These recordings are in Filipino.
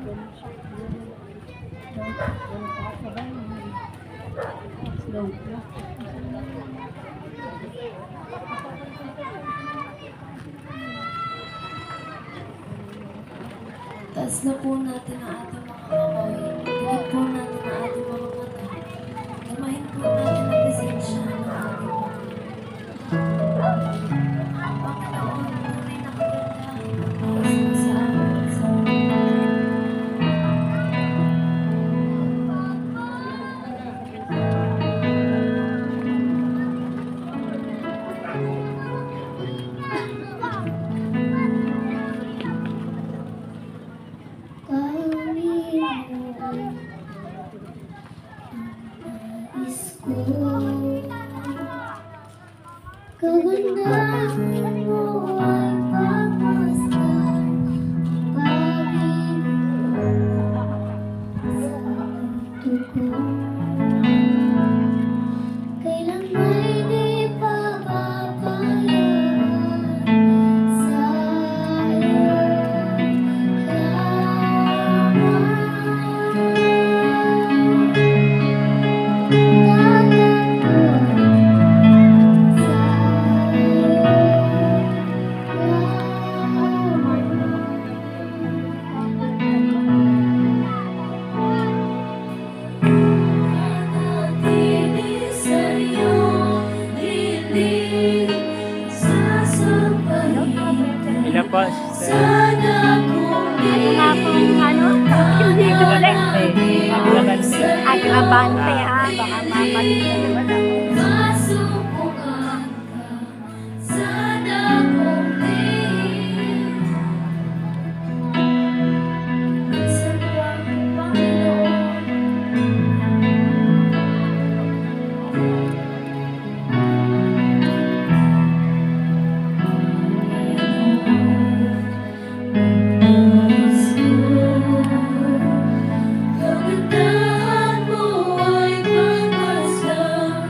Taas na po natin ang ating mga kamay. Tingin po natin ang ating mga mata. Gamahin po natin ang presensya ng ating mga Panginoon, tunay na kagandahan ang nais mo sa amin sa kagandahan mo ay pagmasdan, pag-ibig sa tugon. Kailan may di pababayaan sa iyong Sana kung hindi ko ulit agrabante ha, baka mamali na naman ako. masubukan ka, sana kung sa bang kagandahan mo ay pagmasdan,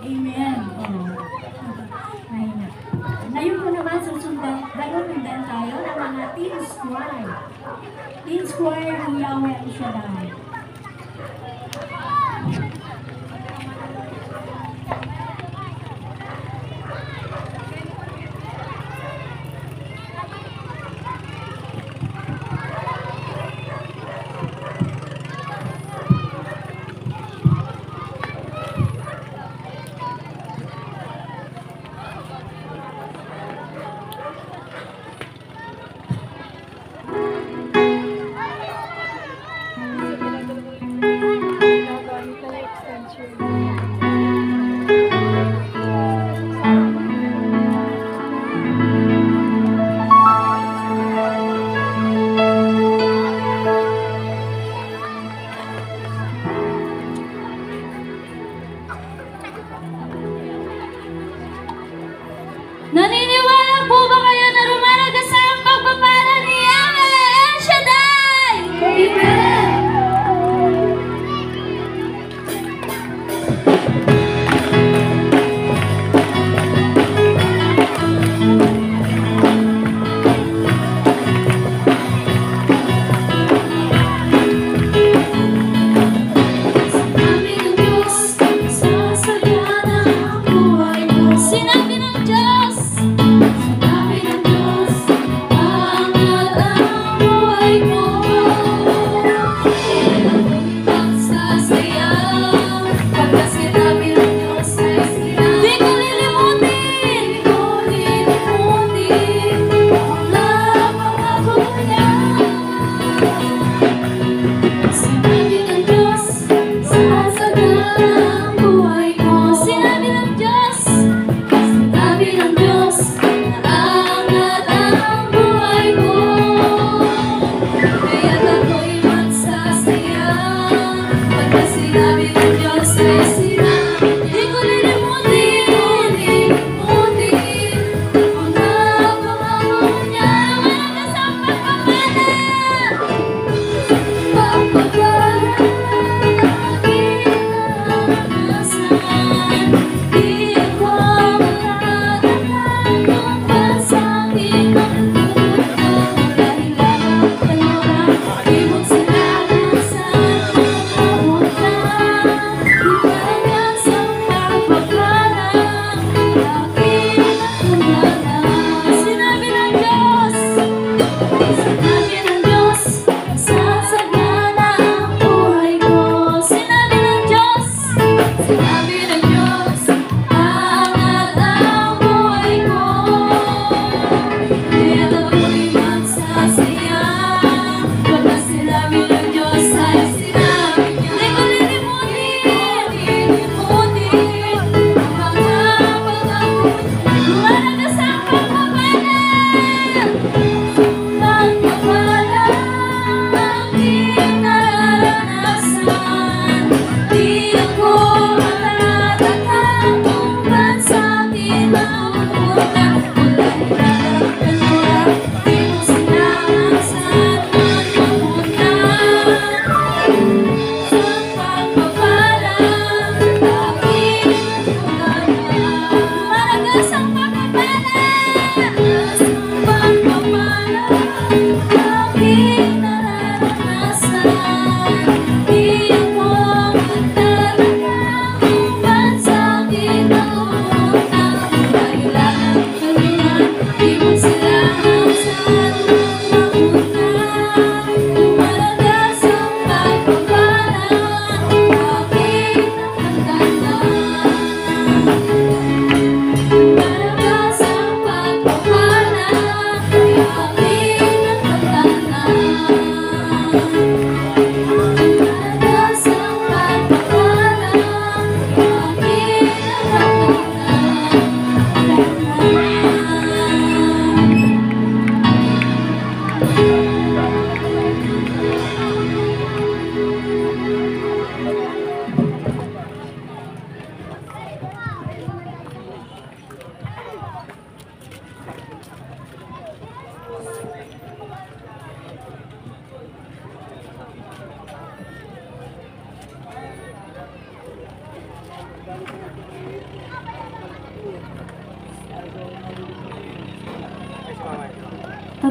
Amen. Oh. Ayun. Ngayon po naman susundan, dalawin tayo ng mga teen choir. Teen choir ng Yahweh ang Shaddai. Naniniwala po ba kayo na rumaragas ang pagpapala ni Yahweh El Shaddai? Amen! Sinabi ng Diyos, sasagana ang buhay ko. Sinabi ng Diyos, sinabi ng Diyos, angat ang buhay ko. Magsasaya, pagka sinabi ng Diyos ay sinabi. Di ko lilimutin, di ko lilimutin, ang pangako niya. Sinabi ng Diyos, sasagana ang buhay ko. Sinabi ng Diyos, sinabi ng Diyos, naangat ang buhay ko. Kaya't ako'y magsasaya, pagka sinabi ng Diyos ay sinabi. Di ko lilimutin, lilimutin, ang pangako niya. Malakas ang pagpapala. Sinabi ng Diyos, sinabi ng Diyos, sasagana ang buhay ko. Sinabi ng Diyos, sinabi ng Diyos, angat ang buhay ko. Kaya't ako'y magsasaya, pagka sinabi ng Diyos ay sinabi niya. Di ko lilimutin, lilimutin, ang mga pangako. Lumalakas ang pagpapala. Pagpapala aking nararanasan, di ako matatakot.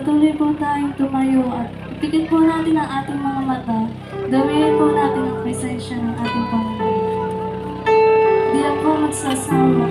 Patuloy po tayong tumayo at ipikit po natin ang ating mga mata. Damihan po natin ang presensya ng ating Panginoon. Di ako magsasawa.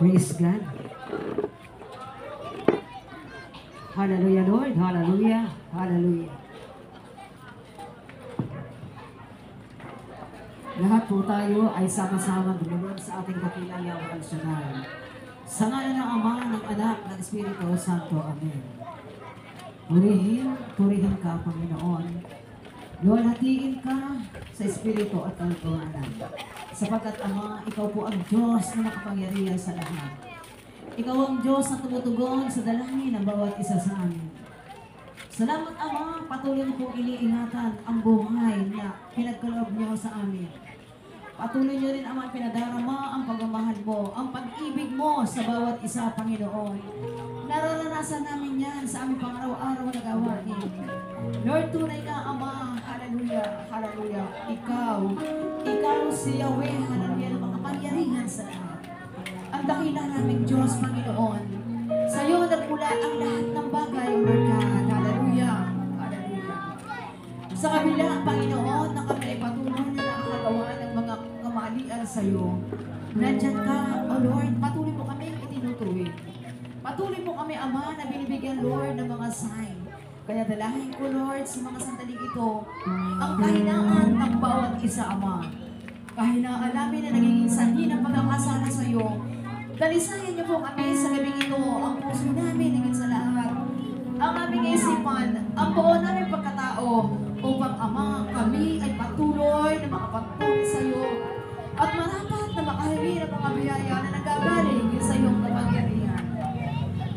Praise God. Hallelujah, Lord. Hallelujah. Hallelujah. Lahat po tayo ay sama-sama dumulog sa ating dakilang Yahweh El Shaddai. Sa ngalan ng Ama, ng Anak, ng Espiritu Santo. Amen. Purihin ka, Panginoon. Lord, hatiin ka sa Espiritu at Katotohanan. Sapagkat Ama, ikaw po ang Diyos na makapangyarihan sa lahat. Ikaw ang Diyos na tumutugon sa dalangin ng bawat isa sa amin. Salamat Ama, patuloy mo pong iniingatan ang buhay na pinagkaloob niyo sa amin. Patuloy niyo rin Ama pinadarama ang pagmamahal mo, ang pag-ibig mo sa bawat isa, Panginoon. Nararanasan namin yan sa aming pang-araw-araw na gawain. Lord, tunay ka Ama, hallelujah, hallelujah. Ikaw si Yahweh, hallelujah, na makapangyarihan sa lahat. Ang dakila naming Diyos, Panginoon. Sa iyo nagmula ang lahat ng bagay, Lord God. Hallelujah. Hallelujah. Sa kabila, Panginoon, na kami ay patuloy na nakakagawa ng mga kamalian sa iyo. Nandyan ka, O Lord, patuloy mo kami itinutuwid. Patuloy mo kami, Ama, na binibigyan, Lord, ng mga sign. Kaya dalahin ko, Lord, sa mga sandaling ito, ang kahinaan ng bawat isa, Ama. Kahinaan namin na nagiging sanhi ng pagkakasala sa iyo. Dalisayan niyo po kami sa gabing ito, ang puso namin higit sa lahat, ang aming isipan, ang buo namin pagkatao, upang Ama, kami ay patuloy na makapagpuli sa iyo at marapat na makahiwi ng mga biyaya na nagagaling sa iyong kapangyarihan.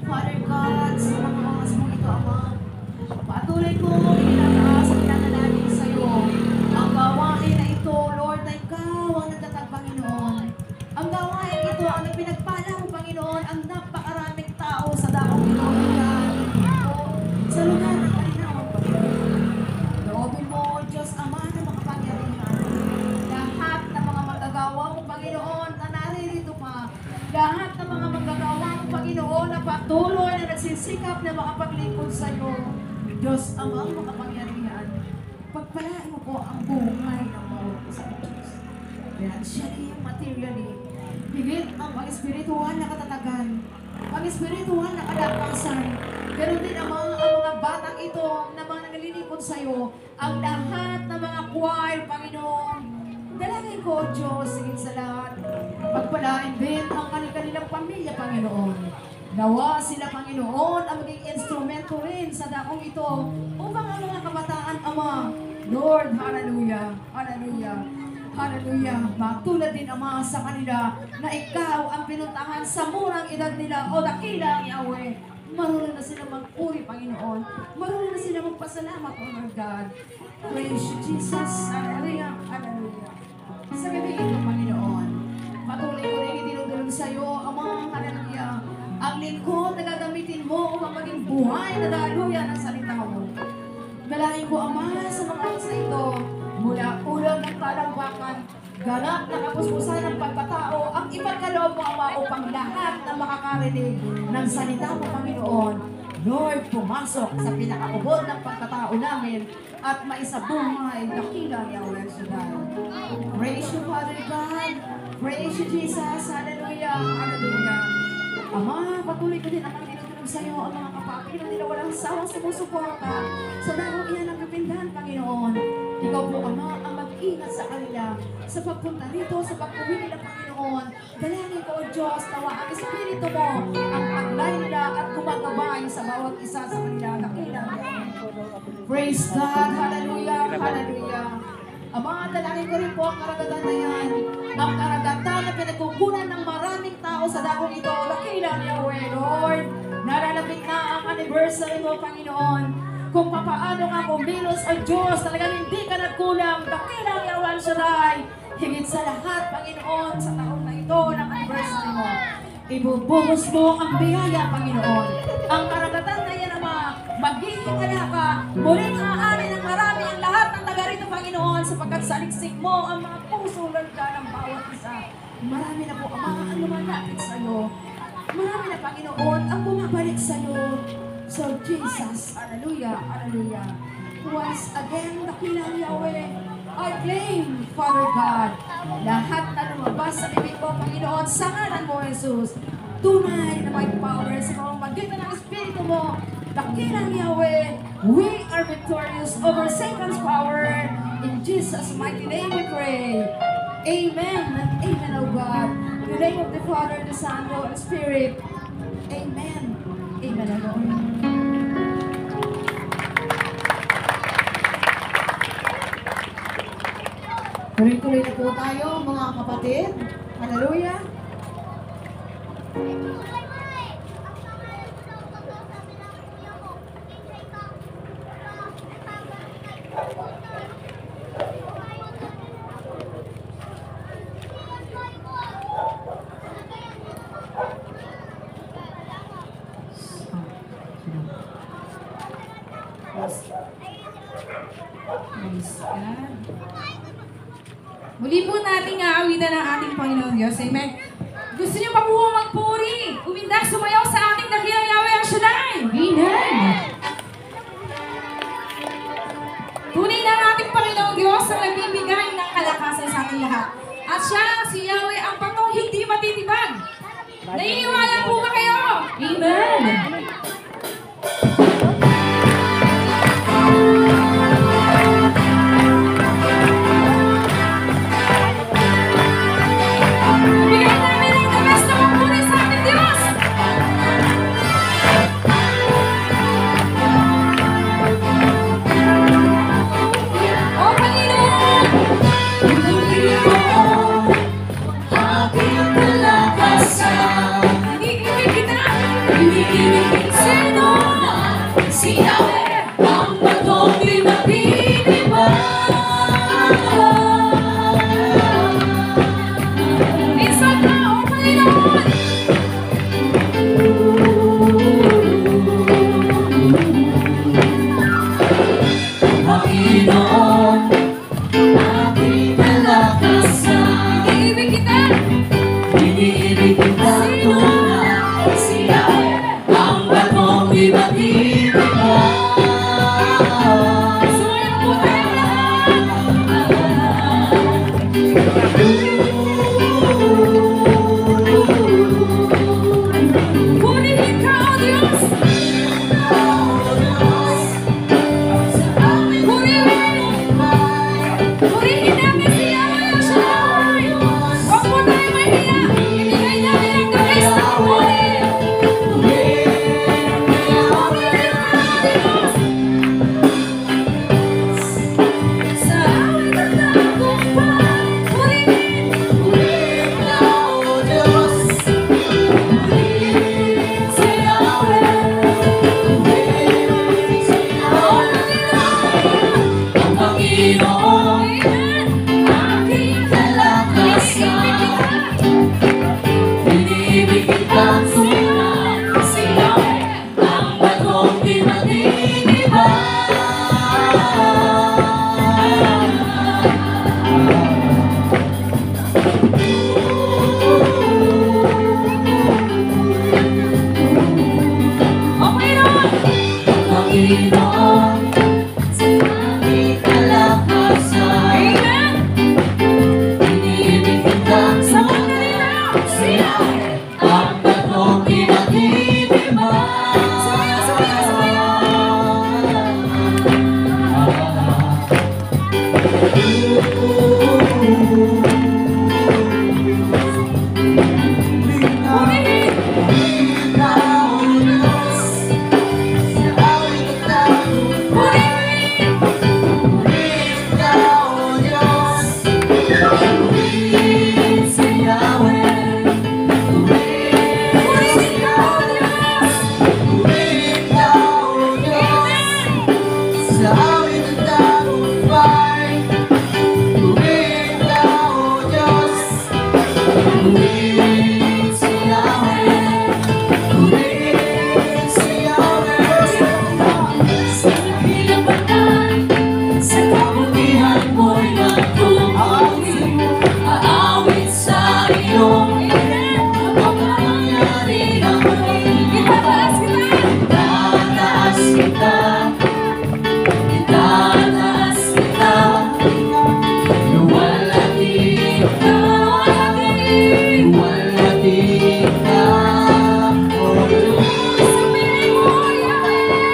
Father God, sa mga oras mo ito, Ama, patuloy ko inataas at pinanalangin sa iyo ang gawain na ito, Lord, na ikaw ang nagtatag, Panginoon. Ang gawain ito, ang pinagpala mo, Panginoon, ang napakaraming tao sa daong ito, sa lugar ng kalinawan, Panginoon. Loobin mo, Diyos Ama, na makapangyarihan. Lahat ng mga magagawa mo, Panginoon, na naririto pa. Lahat ng mga magagawa mo, Panginoon, na patuloy na nagsisikap na makapaglingkod sa iyo. Diyos Ama, makapangyarihan. Pagpalain mo po ang buhay ng bawat isa ng Diyos. Financially, materially, higit ang pang-espiritual na katatagan, pang-espiritual na kalakasan. Pero din ang mga batang ito na mga naglilingkod sa iyo, ang lahat ng mga choir, Panginoon. Dalangin ko, Diyos, higit sa lahat. Pagpalain din ang kanilang pamilya, Panginoon. Nawa sila, Panginoon, ang maging instrumento rin sa dakong ito upang ang mga kabataan, Ama, Lord, hallelujah, hallelujah. Hallelujah. Matulad din, Ama, sa kanila na ikaw ang pinuntahan sa murang edad nila o dakilang Yahweh. Marunong na sila magpuri, Panginoon. Marunong na sila magpasalamat, O Lord God. Praise you, Jesus. Hallelujah. Hallelujah. Sa gabi ito, Panginoon, patuloy ko rin itinutulong sa iyo, Ama, hallelujah. Ang lingkod na gagamitin mo upang maging buhay na daluyan ng salita mo. Dalangin ko, Ama, sa mga oras na ito, mula ulang ng talangbakan, ganap na kapuspusan ng pagkatao, ang ipagkaloob mo, Ama, upang lahat na makakarinig ng salita mo, Panginoon. Lord, pumasok sa pinakaubod ng pagkatao namin at maisabuhay dakilang Yahweh El Shaddai. Praise you, Father God. Praise you, Jesus. Hallelujah. Hallelujah. Ama, patuloy ko din ang tinutulong sa iyo, ang mga kapatid na nila walang sawang sumusuporta sa darong iyan ng kapindahan, Panginoon. Ikaw po, Ama, ang mag-ingat sa kanila sa pagpunta rito, sa pagpuwi nila, Panginoon. Dalangin ko, O Diyos, nawa ang Espiritu mo ang paglay nila at gumagabay sa bawat isa sa kanila. Dakilang praise God, hallelujah, hallelujah. Ama, dalangin ko rin po ang karagatan na yan. Ang karagatan na pinagkukunan ng maraming tao sa dakong ito. Dakilang Yahweh, Lord. Nalalapit na ang anniversary mo, Panginoon. Kung papaano nga kumilos ang Diyos, talagang hindi ka nagkulang. Dakilang Yahweh El Shaddai. Higit sa lahat, Panginoon, sa taon na ito ng anniversary mo. Ibubuhos mo ang biyaya, Panginoon. Ang karagatan na yan, Ama, magiging ka, muling aari ng marami ang lahat ng taga rito, Panginoon, sapagkat saliksik mo ang mga puso ka ng bawat isa. Marami na po, Ama, ang lumalapit sa iyo. Marami na, Panginoon, ang bumabalik sa iyo. So, Jesus, hallelujah, hallelujah. Once again, dakilang Yahweh, I claim, Father God, lahat na lumabas sa bibig ko, Panginoon, sa ngalan mo, Jesus, tunay na may power sa pamamagitan ng Espiritu mo, Dakilang Yahweh, we are victorious over Satan's power. In Jesus' mighty name we pray. Amen and amen, O God. In the name of the Father, the Son, the Holy Spirit. Amen. Amen, O Lord. Tuloy-tuloy na po tayo, mga kapatid. Hallelujah. Praise God. Muli po nating aawitan ang ating Panginoon Diyos. Amen. Gusto niyo pa po magpuri, umindak, sumayaw sa ating dakilang Yahweh ang Shaddai. Amen. Tunay na ang ating Panginoong Diyos ang nagbibigay ng kalakasan sa ating lahat. At siya, si Yahweh, ang patong hindi matitibag. Naniniwala po ba kayo? Amen. Bigyan namin ng tagas na magpuri sa ating Diyos. O Panginoon! Aking kalakasan, Iniibig kita! sino? Si Yahweh, ang batong di matitibag. Minsan ka, O Panginoon! Panginoon, aking kalakasan, Iniibig kita! iniibig kita tunay. Si Yahweh, ang batong di matitibag. Sumayaw po tayo lahat! Purihin ka, O Diyos! Purihin natin si Yahweh ang Shaddai! Huwag po tayo mahiya! Ibigay natin ang tagas na puri! Purihin ka, O Diyos! Sa awit at tagumpay, purihin! Purihin ka, O Diyos. Purihin si Yahweh. Purihin si Yahweh. Ang Panginoon, aking kalakasan, iniibig kita tunay. Si Yahweh, ang batong di matitibag. O Panginoon! Panginoon, sa aming kalakasan, Amen! iniibig kita Sa tunay. pagkalinaw! Si Yahweh, ang batong di matitibag. Sumayaw, sumayaw, sumayaw! Purihin! Purihin! Purihin ka, O Diyos! Sa kabutihan mo'y magtutuloy, aawit sa iyong kapangyarihan. Itataas kita! Itataas kita, itataas kita, luwalhati ka, luwalhati ka, O Diyos. Sabihin mo, Yahweh!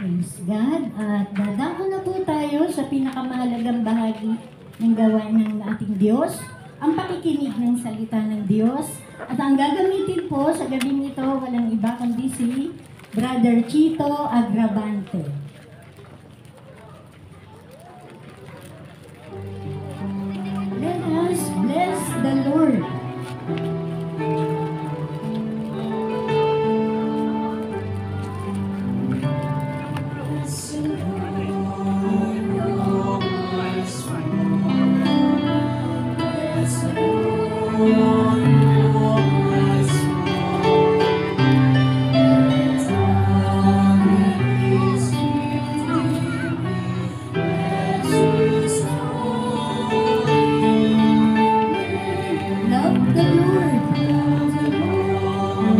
Praise God. At dadako na po tayo sa pinakamahalagang bahagi ng gawain ng ating Diyos, ang pakikinig ng salita ng Diyos. At ang gagamitin po sa gabing ito, walang iba kundi si Brother Chito Agravante. Let us bless the Lord. Love the Lord. Praise the Lord.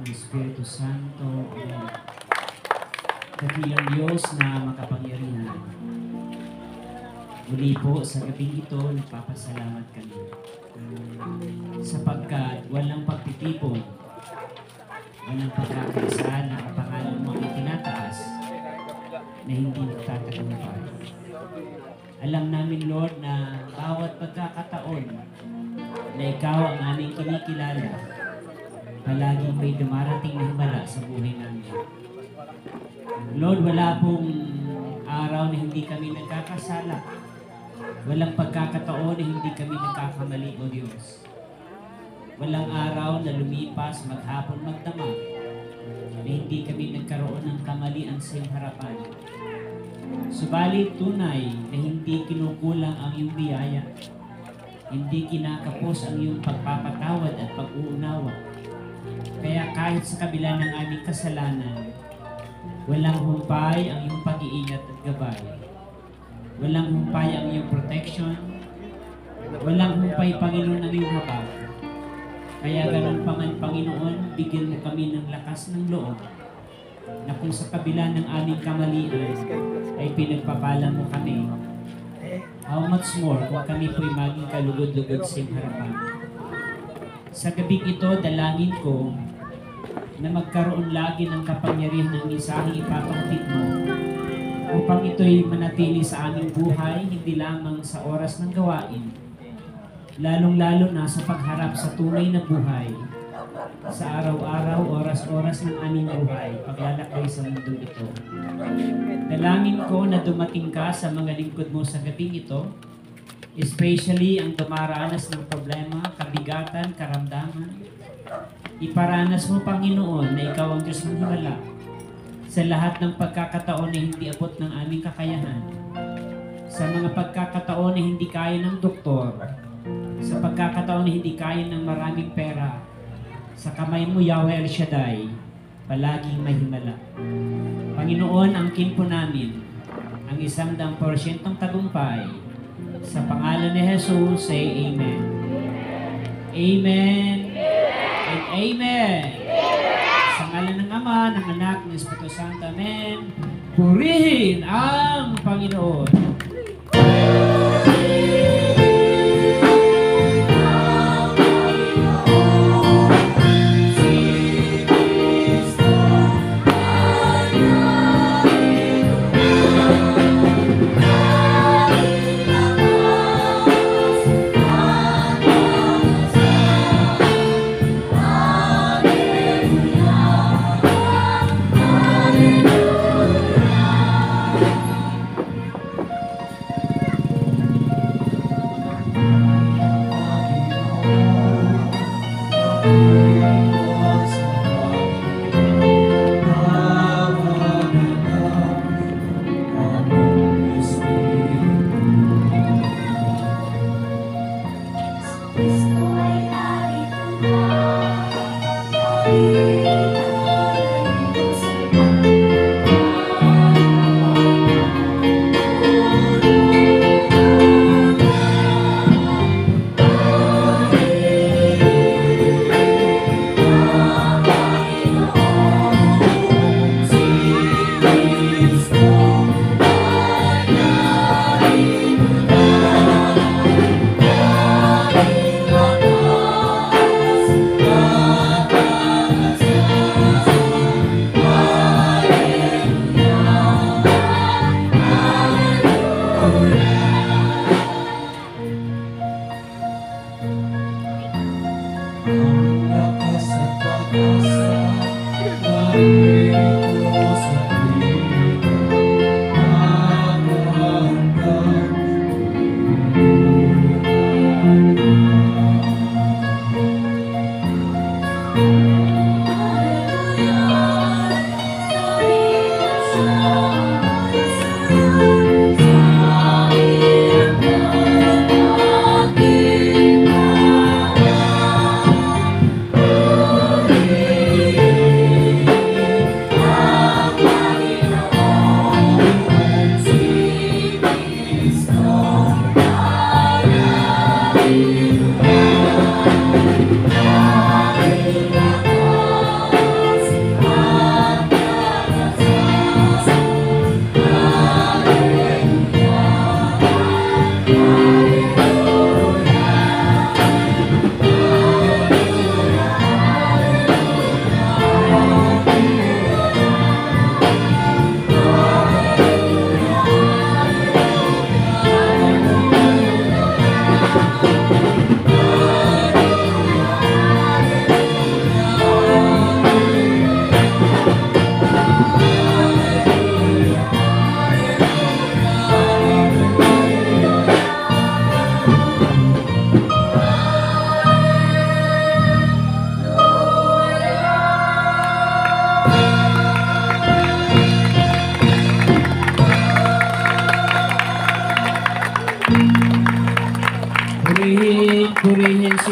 ng Espiritu Santo. Amen. Dakilang Diyos na makapangyarihan. Muli po sa gabing ito, nagpapasalamat kami. Sapagkat walang pagtitipon, walang pagkakaisa na ang pangalan mo ang itinataas na hindi nagtatagumpay. Alam namin, Lord, na bawat pagkakataon na ikaw ang aming kinikilala, palaging may dumarating na himala sa buhay namin. Lord, wala pong araw na hindi kami nagkakasala. Walang pagkakataon na hindi kami nagkakamali, O Diyos. Walang araw na lumipas, maghapon, magdamag, na hindi kami nagkaroon ng kamalian sa iyong harapan. Subalit tunay na hindi kinukulang ang iyong biyaya. Hindi kinakapos ang iyong pagpapatawad at pag-uunawa. Kaya kahit sa kabila ng aming kasalanan, walang humpay ang iyong pag-iingat at gabay. Walang humpay ang iyong protection. Walang humpay, Panginoon, ang iyong habag. Kaya ganun pa man, Panginoon, bigyan mo kami ng lakas ng loob na kung sa kabila ng aming kamalian ay pinagpapala mo kami. How much more kung kami po'y maging kalugod-lugod sa iyong harapan. Sa gabing ito, dalangin ko na magkaroon lagi ng kapangyarihan ng mensaheng ipapangkit mo upang ito'y manatili sa aming buhay, hindi lamang sa oras ng gawain, lalong-lalo na sa pagharap sa tunay na buhay, sa araw-araw, oras-oras ng aming buhay, paglalakbay sa mundo ito. Dalangin ko na dumating ka sa mga lingkod mo sa gabing ito, especially ang dumaranas ng problema, kabigatan, karamdaman. Iparanas mo, Panginoon, na ikaw ang Diyos ng himala sa lahat ng pagkakataon na hindi abot ng aming kakayahan, sa mga pagkakataon na hindi kaya ng doktor, sa pagkakataon na hindi kaya ng maraming pera. Sa kamay mo, Yahweh El Shaddai, palaging may himala. Panginoon, angkin po namin ang 100% tagumpay. Sa pangalan ni Jesus, say Amen. Amen. And Amen. Sa ngalan ng Ama, ng Anak, ng Espiritu Santo, Amen. Purihin ang Panginoon.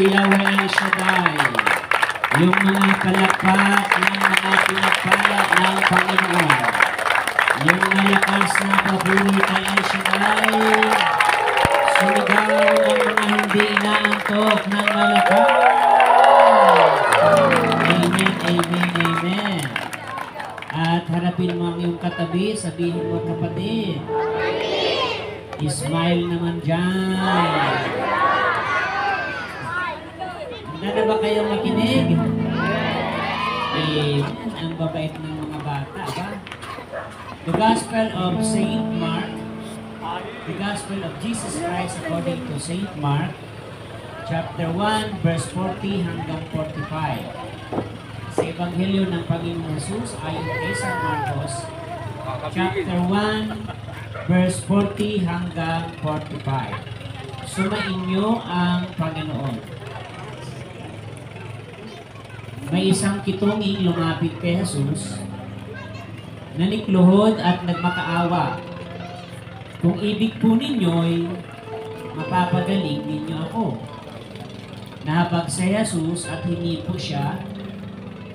si Yahweh El Shaddai. Yung mga palakpak ng mga pinagpala ng Panginoon. Yung malakas na papuri kay El Shaddai. Sumigaw ang mga hindi inaantok ng malakas. Amen, amen, amen. At harapin mo ang iyong katabi, sabihin mo kapatid. Smile naman dyan. Handa na ba kayo makinig? Amen. Ang babait ng mga bata, ba? The Gospel of St. Mark, the Gospel of Jesus Christ according to St. Mark, chapter 1, verse 40 hanggang 45. Sa Ebanghelyo ng Panginoong Jesus ayon kay San Marcos, chapter 1, verse 40 hanggang 45. Sumainyo ang Panginoon. May isang kitunging lumapit kay Jesus, nanikluhod at nagmakaawa. Kung ibig po ninyo'y mapapagaling ninyo ako. Nahabag si Jesus at hinipo siya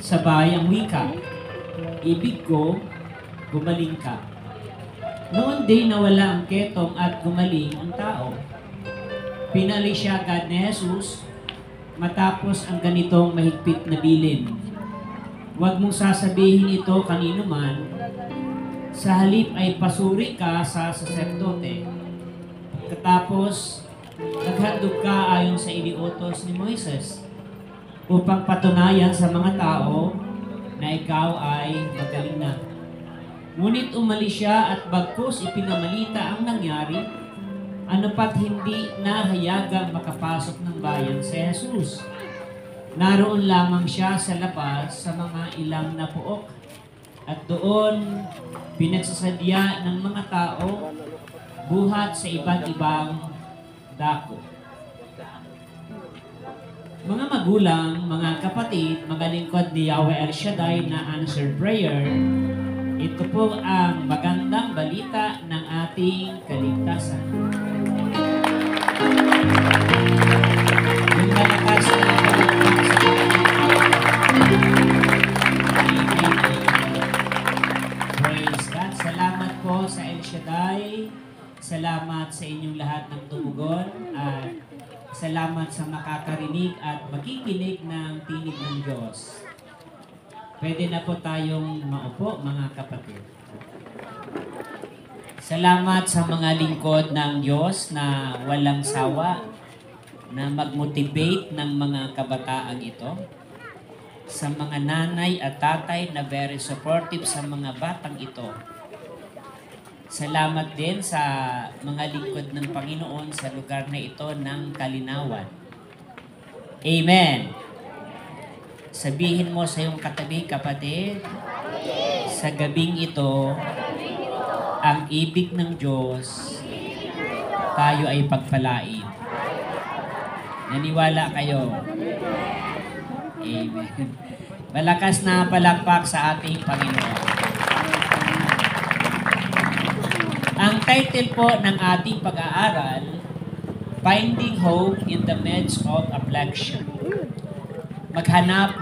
sa bayang wika. Ibig ko, gumaling ka. Noon din nawala ang ketong at gumaling ang tao. Pinali siya agad ni Jesus matapos ang ganitong mahigpit na bilin. Huwag mong sasabihin ito kanino man, sa halip ay pasuri ka sa saserdote. Pagkatapos, naghandog ka ayon sa iniutos ni Moises upang patunayan sa mga tao na ikaw ay magaling na. Ngunit umalis siya at bagkus ipinamalita ang nangyari, ano pat hindi nahayagang makapasok ng bayan si Jesus. Naroon lamang siya sa labas sa mga ilang na puok at doon pinagsasadya ng mga tao buhat sa iba't ibang dako. Mga magulang, mga kapatid, mga lingkod ni Yahweh El Shaddai na answered prayer, ito po ang magandang balita ng ating kaligtasan. Yung malakas na praise God. Salamat po sa El Shaddai. Salamat sa inyong lahat ng tumugon. At salamat sa makakarinig at makikinig ng tinig ng Diyos. Pwede na po tayong maupo, mga kapatid. Salamat sa mga lingkod ng Diyos na walang sawa na mag-motivate ng mga kabataang ito. Sa mga nanay at tatay na very supportive sa mga batang ito. Salamat din sa mga lingkod ng Panginoon sa lugar na ito ng kalinawan. Amen. Sabihin mo sa iyong katabi, kapatid, sa gabing ito, ang ibig ng Diyos, tayo ay pagpalain. Naniwala kayo? Amen. Malakas na palakpak sa ating Panginoon. Ang title po ng ating pag-aaral, Finding Hope in the Midst of Affliction. Mahanap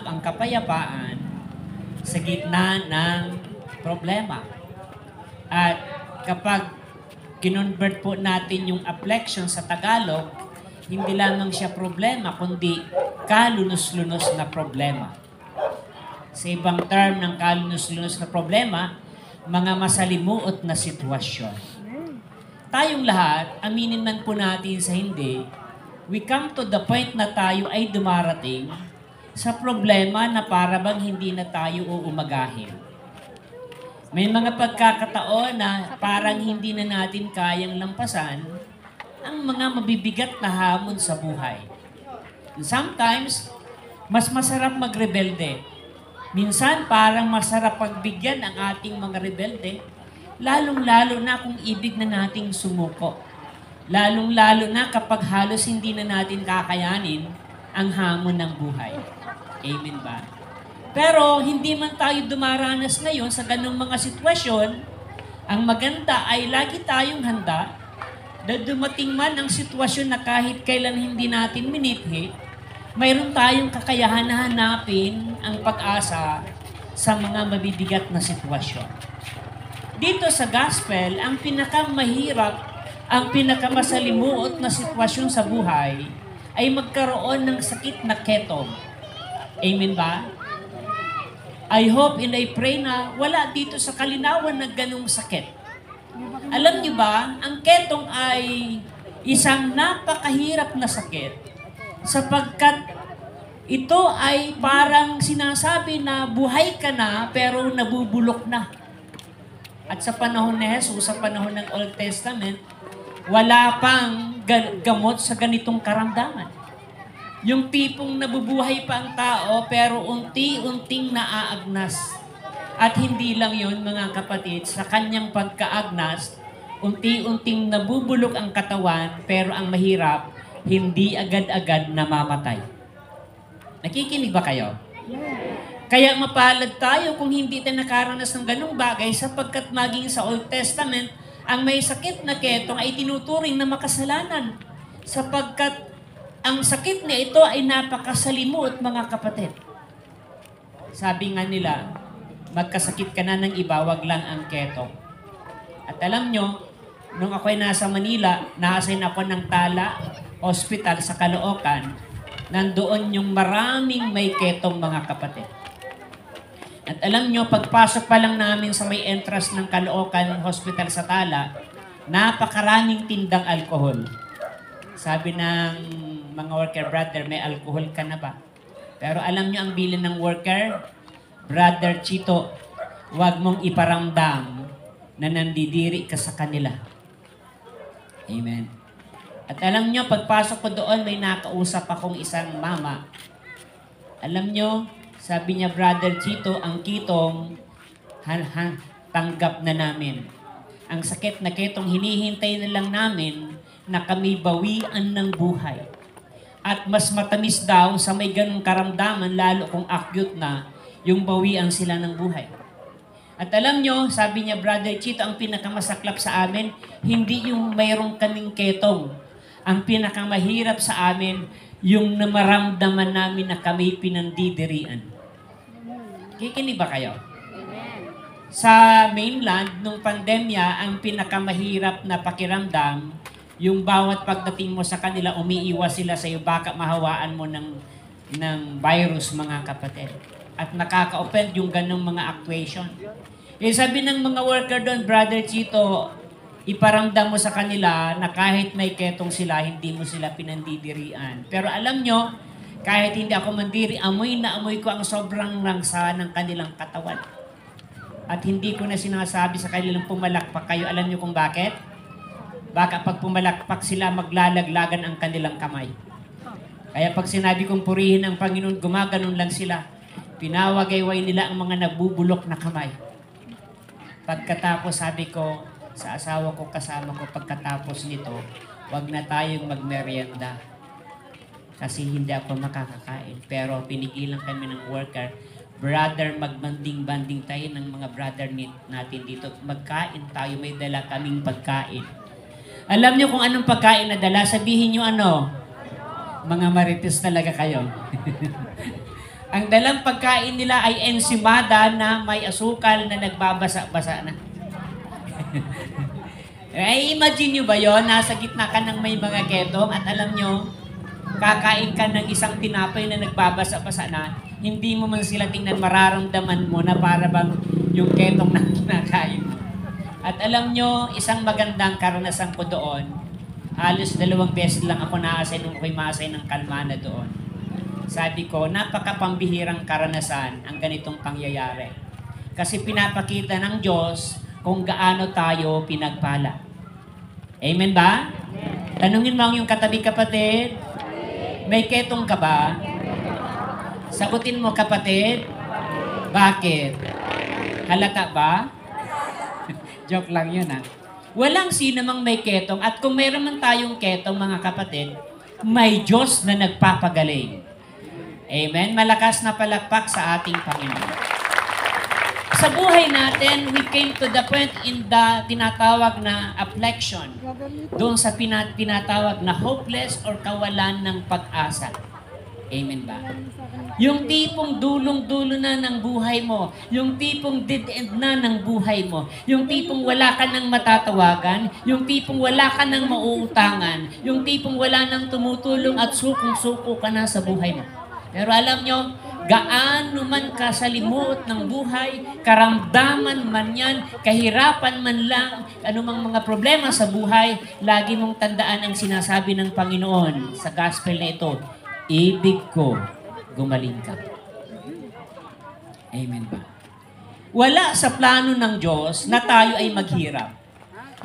ang kapayapaan sa gitna ng problema. At kapag kinonvert po natin yung affliction sa Tagalog, hindi lamang siya problema, kundi kalunos-lunos na problema. Sa ibang term ng kalunos-lunos na problema, mga masalimuot na sitwasyon. Tayong lahat, aminin man po natin sa hindi, we come to the point na tayo ay dumarating sa problema na para bang hindi na tayo uumagahin. May mga pagkakataon na parang hindi na natin kayang lampasan ang mga mabibigat na hamon sa buhay. And sometimes, mas masarap magrebelde. Minsan, parang masarap pagbigyan ang ating mga rebelde, lalong-lalo na kung ibig na nating sumuko. Lalong-lalo na kapag halos hindi na natin kakayanin ang hamon ng buhay. Amen ba? Pero hindi man tayo dumaranas ngayon sa ganung mga sitwasyon, ang maganda ay lagi tayong handa na dumating man ang sitwasyon na kahit kailan hindi natin minithi, mayroon tayong kakayahan na hanapin ang pag-asa sa mga mabibigat na sitwasyon. Dito sa gospel, ang pinakamahirap, ang pinakamasalimuot na sitwasyon sa buhay ay magkaroon ng sakit na ketong. Amen ba? I hope and I pray na wala dito sa Kalinawan na ganung sakit. Alam niyo ba, ang ketong ay isang napakahirap na sakit sapagkat ito ay parang sinasabi na buhay ka na pero nabubulok na. At sa panahon ni Jesus, sa panahon ng Old Testament, wala pang gamot sa ganitong karamdaman. Yung tipong nabubuhay pa ang tao pero unti-unting naaagnas. At hindi lang yun, mga kapatid, sa kanyang pagkaagnas, unti-unting nabubulok ang katawan, pero ang mahirap, hindi agad-agad namamatay. Nakikinig ba kayo? Kaya mapalad tayo kung hindi tayo nakaranas ng ganung bagay sapagkat maging sa Old Testament, ang may sakit na ketong ay tinuturing na makasalanan. Sapagkat ang sakit niya ito ay napakasalimuot, mga kapatid. Sabi nga nila, magkasakit ka na ng iba, wag lang ang ketong. At alam nyo, nung ako'y nasa Manila, na-assign ako ng Tala Hospital sa Caloocan, nandoon yung maraming may ketong, mga kapatid. At alam nyo, pagpasok pa lang namin sa may entrance ng Caloocan Hospital sa Tala, napakaraming tindang alkohol. Sabi ng mga worker, brother, may alcohol ka na ba? Pero alam nyo ang bilin ng worker, Brother Chito, huwag mong iparamdam na nandidiri ka sa kanila. Amen. At alam nyo, pagpasok ko doon, may nakausap akong isang mama. Alam nyo, sabi niya, Brother Chito, ang kitong tanggap na namin. Ang sakit na ketong hinihintay na lang namin na kami bawian ng buhay. At mas matamis daw sa may ganong karamdaman, lalo kung acute na, yung bawian sila ng buhay. At alam nyo, sabi niya, Brother Chito, ang pinakamasaklap sa amin, hindi yung mayroong kaming ketong. Ang pinakamahirap sa amin, yung namaramdaman namin na kami pinandidirian. Kikinig ba kayo? Sa mainland, nung pandemya, ang pinakamahirap na pakiramdam, yung bawat pagdating mo sa kanila, umiiwas sila sa iyo, baka mahawaan mo ng virus, mga kapatid. At nakaka-offend yung ganong mga actuation. Sabi ng mga worker doon, Brother Chito, iparamdam mo sa kanila na kahit may ketong sila, hindi mo sila pinandidirian. Pero alam nyo, kahit hindi ako mandiri, amoy na amoy ko ang sobrang langsa ng kanilang katawan. At hindi ko na sinasabi sa kanilang pumalakpak kayo. Alam nyo kung bakit? Baka pag pumalakpak sila, maglalaglagan ang kanilang kamay. Kaya pag sinabi kong purihin ang Panginoon, gumaganon lang sila. Pinawagayway nila ang mga nabubulok na kamay. Pagkatapos sabi ko sa asawa ko, kasama ko, pagkatapos nito, wag na tayong magmerienda. Kasi hindi ako makakakain. Pero pinigilan kami ng worker, brother, magbanding-banding tayo ng mga brother natin dito. Magkain tayo, may dala kaming pagkain. Alam niyo kung anong pagkain na dala? Sabihin niyo ano? Mga marites talaga kayo. Ang dalang pagkain nila ay ensimada na may asukal na nagbabasa-basa na. Ay, imagine nyo ba yon? Nasa gitna ka ng may mga ketong at alam nyo, kakain ka ng isang tinapay na nagbabasa-basa na, hindi mo man sila tingnan, mararamdaman mo na para bang yung ketong na kinakain mo. At alam nyo, isang magandang karanasan ko doon, halos 2 beses lang ako na-assign nung ako'y ma-assign ng Kalmana doon. Sabi ko, napakapambihirang karanasan ang ganitong pangyayari. Kasi pinapakita ng Diyos kung gaano tayo pinagpala. Amen ba? Tanungin mo ang iyong katabi, kapatid. May ketong ka ba? Sagutin mo, kapatid. Bakit? Halata ba? Joke lang yun, ha? Walang sinamang may ketong. At kung mayroon man tayong ketong, mga kapatid, may Diyos na nagpapagaling. Amen? Malakas na palakpak sa ating Panginoon. sa buhay natin, we came to the point in the tinatawag na affliction. Doon sa tinatawag na hopeless or kawalan ng pag-asa. Amen ba? Yung tipong dulong-dulo na ng buhay mo, yung tipong dead end na ng buhay mo, yung tipong wala ka nang matatawagan, yung tipong wala ka nang mauutangan, yung tipong wala nang tumutulong at sukong-suko ka na sa buhay mo. Pero alam nyo, gaano man kasalimuot ng buhay, karamdaman man yan, kahirapan man lang, anumang mga problema sa buhay, lagi mong tandaan ang sinasabi ng Panginoon sa gospel na ito, ibig ko, gumaling ka. Amen ba? Wala sa plano ng Diyos na tayo ay maghirap.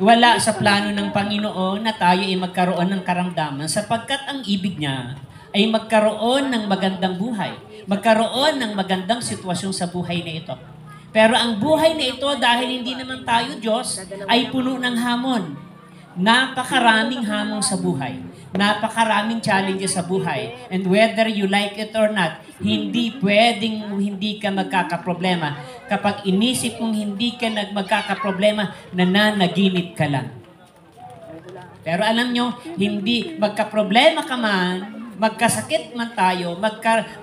Wala sa plano ng Panginoon na tayo ay magkaroon ng karamdaman sapagkat ang ibig niya ay magkaroon ng magandang buhay. Magkaroon ng magandang sitwasyon sa buhay na ito. Pero ang buhay na ito, dahil hindi naman tayo Diyos, ay puno ng hamon. Napakaraming hamon sa buhay. Napakaraming challenges sa buhay. And whether you like it or not, hindi pwedeng hindi ka magkakaproblema. Kapag inisip mong hindi ka magkakaproblema, nananaginip ka lang. Pero alam nyo, hindi magkaproblema ka man, magkasakit man tayo,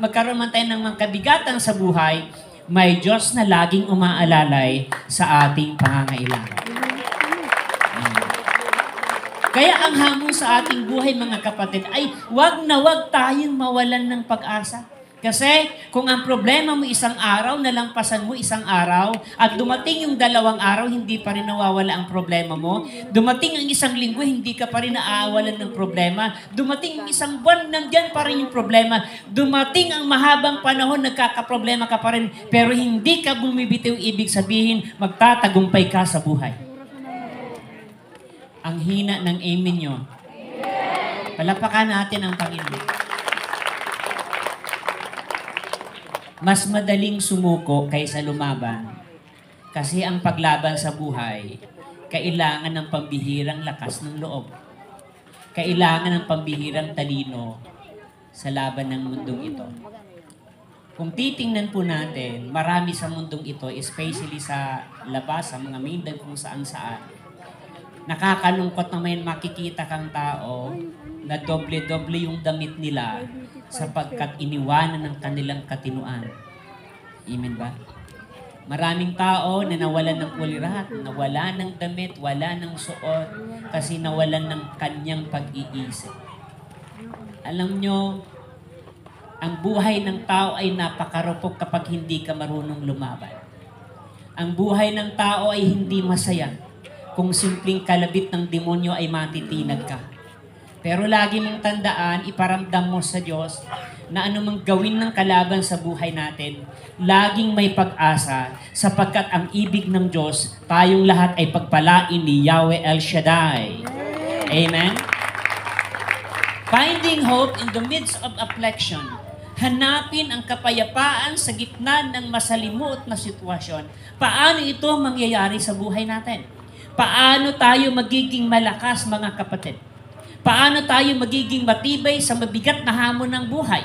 magkaroon man tayo ng mga kabigatan sa buhay, may Diyos na laging umaalalay sa ating pangangailangan. Kaya ang hamon sa ating buhay, mga kapatid, ay wag na wag tayong mawalan ng pag-asa. Kasi kung ang problema mo isang araw, nalampasan mo isang araw, at dumating yung 2 araw, hindi pa rin nawawala ang problema mo. Dumating ang 1 linggo, hindi ka pa rin naaawalan ng problema. Dumating ang 1 buwan, nandyan pa rin yung problema. Dumating ang mahabang panahon, nagkakaproblema ka pa rin, pero hindi ka bumibitiw, ibig sabihin, magtatagumpay ka sa buhay. Ang hina ng amen nyo. Palapakan natin ang Panginoon. Mas madaling sumuko kaysa lumaban. Kasi ang paglaban sa buhay, kailangan ng pambihirang lakas ng loob. Kailangan ng pambihirang talino sa laban ng mundong ito. Kung titingnan po natin, marami sa mundong ito, especially sa labas, sa mga mainland kung saan-saan, nakakalungkot na may makikita kang tao na doble-doble yung damit nila sapagkat iniwanan ng kanilang katinuan. Amen ba? Maraming tao na nawalan ng kulirat, nawala ng damit, wala ng suot, kasi nawalan ng kanyang pag-iisip. Alam nyo, ang buhay ng tao ay napakarupok kapag hindi ka marunong lumaban. Ang buhay ng tao ay hindi masaya kung simpleng kalabit ng demonyo ay matitinag ka. Pero lagi mong tandaan, iparamdam mo sa Diyos na anumang gawin ng kalaban sa buhay natin, laging may pag-asa sapagkat ang ibig ng Diyos, tayong lahat ay pagpalain ni Yahweh El Shaddai. Amen? Finding hope in the midst of affliction. Hanapin ang kapayapaan sa gitna ng masalimuot na sitwasyon. Paano ito mangyayari sa buhay natin? Paano tayo magiging malakas, mga kapatid? Paano tayo magiging matibay sa mabigat na hamon ng buhay?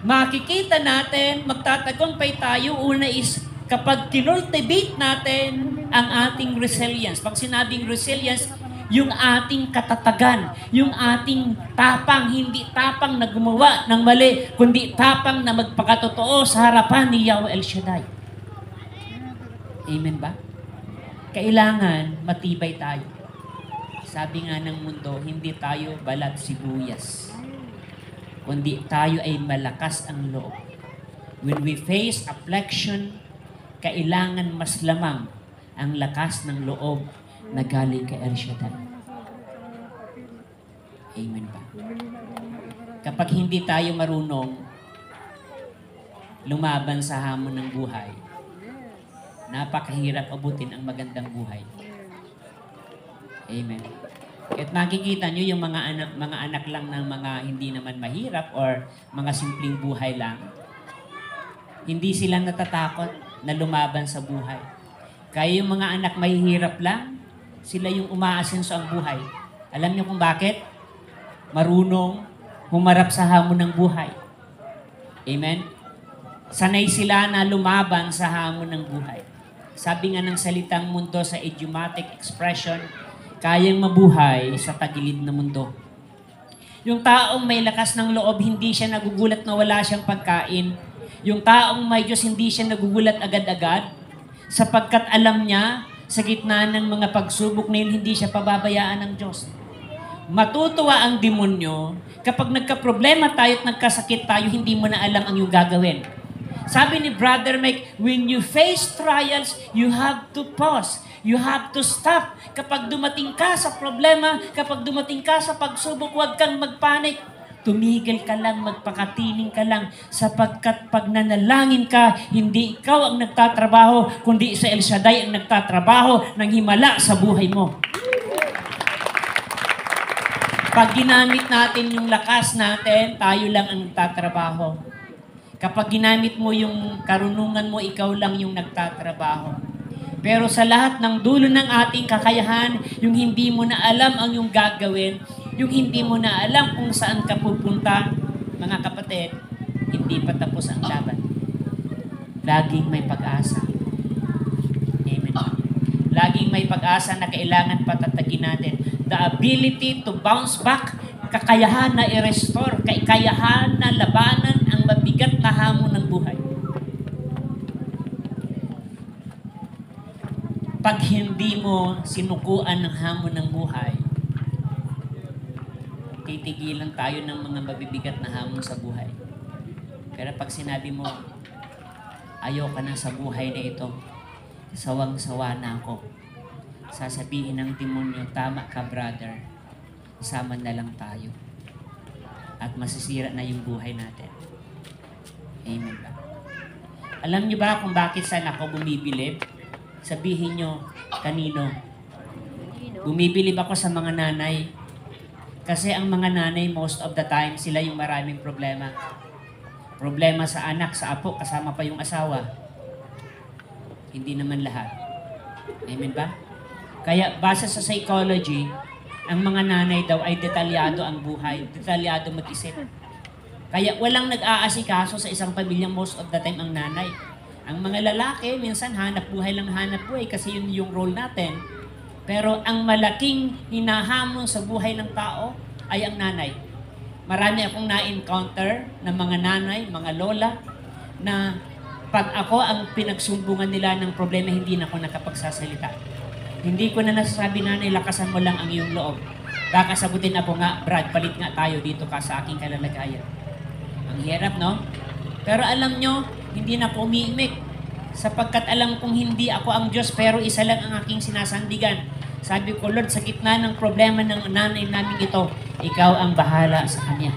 Makikita natin, magtatagumpay tayo, una is kapag kinultivate natin ang ating resilience. Pag sinabing resilience, yung ating katatagan, yung ating tapang, hindi tapang na gumawa ng mali, kundi tapang na magpakatotoo sa harapan ni Yahweh El Shaddai. Amen ba? Kailangan matibay tayo. Sabi nga ng mundo, hindi tayo balat sibuyas, kundi tayo ay malakas ang loob. When we face affliction, kailangan mas lamang ang lakas ng loob na galing kay El Shaddai. Amen ba? Kapag hindi tayo marunong lumaban sa hamon ng buhay, napakahirap abutin ang magandang buhay. Amen. At makikita nyo yung mga anak lang ng mga hindi naman mahirap or mga simpleng buhay lang. Hindi sila natatakot na lumaban sa buhay. Kaya yung mga anak mahihirap lang, sila yung umaasenso ang buhay. Alam niyo kung bakit? Marunong humarap sa hamon ng buhay. Amen? Sanay sila na lumaban sa hamon ng buhay. Sabi nga ng salitang mundo sa idiomatic expression, kayang mabuhay sa tagilid na mundo. Yung taong may lakas ng loob, hindi siya nagugulat na wala siyang pagkain. Yung taong may Diyos, hindi siya nagugulat agad-agad sapagkat alam niya sa gitna ng mga pagsubok na yun, hindi siya pababayaan ng Diyos. Matutuwa ang demonyo kapag nagka-problema tayo at nagkasakit tayo, hindi mo na alam ang iyong gagawin. Sabi ni Brother Mike, when you face trials, you have to pause. You have to stop. Kapag dumating ka sa problema, kapag dumating ka sa pagsubok, huwag kang magpanik. Tumigil ka lang, magpakatining ka lang, sapagkat pag nanalangin ka, hindi ikaw ang nagtatrabaho, kundi sa El Shaddai ang nagtatrabaho ng himala sa buhay mo. Pag ginamit natin yung lakas natin, tayo lang ang nagtatrabaho. Kapag ginamit mo yung karunungan mo, ikaw lang yung nagtatrabaho. Pero sa lahat ng dulo ng ating kakayahan, yung hindi mo na alam ang yung gagawin, yung hindi mo na alam kung saan ka pupunta, mga kapatid, hindi pa tapos ang laban. Laging may pag-asa. Amen. Laging may pag-asa na kailangan patatagin natin. The ability to bounce back, kakayahan na i-restore, kakayahan na labanan ang mabigat na hamon ng buhay. Pag hindi mo sinukuan ng hamon ng buhay, titigilan tayo ng mga mabibigat na hamon sa buhay. Pero pag sinabi mo, ayaw ka na sa buhay na ito, sawang-sawa na ako, sasabihin ng demonyo, tama ka brother, sama na lang tayo. At masisira na yung buhay natin. Amen ba? Alam niyo ba kung bakit saan ako bumibilib? Sabihin nyo, kanino? Bumibilib ako sa mga nanay. Kasi ang mga nanay, most of the time, sila yung maraming problema. Problema sa anak, sa apo, kasama pa yung asawa. Hindi naman lahat. Amen ba? Kaya base sa psychology, ang mga nanay daw ay detalyado ang buhay, detalyado mag-isip. Kaya walang nag-aasikaso sa isang pamilya most of the time ang nanay. Ang mga lalaki, minsan hanap buhay lang hanap buhay kasi yun yung role natin. Pero ang malaking hinahamon sa buhay ng tao ay ang nanay. Marami akong na-encounter ng mga nanay, mga lola, na pag ako ang pinagsumbungan nila ng problema, hindi na ako nakapagsasalita. Hindi ko na nasasabi, nanay, lakasan mo lang ang iyong loob. Baka sagutin ako nga, Brad, palit nga tayo dito ka sa aking kalalagayan. Ang hirap, no? Pero alam nyo, hindi na ako umiimik. Sapagkat alam kong hindi ako ang Diyos, pero isa lang ang aking sinasandigan. Sabi ko, Lord, sa gitna ng problema ng nanay namin ito, ikaw ang bahala sa kanya.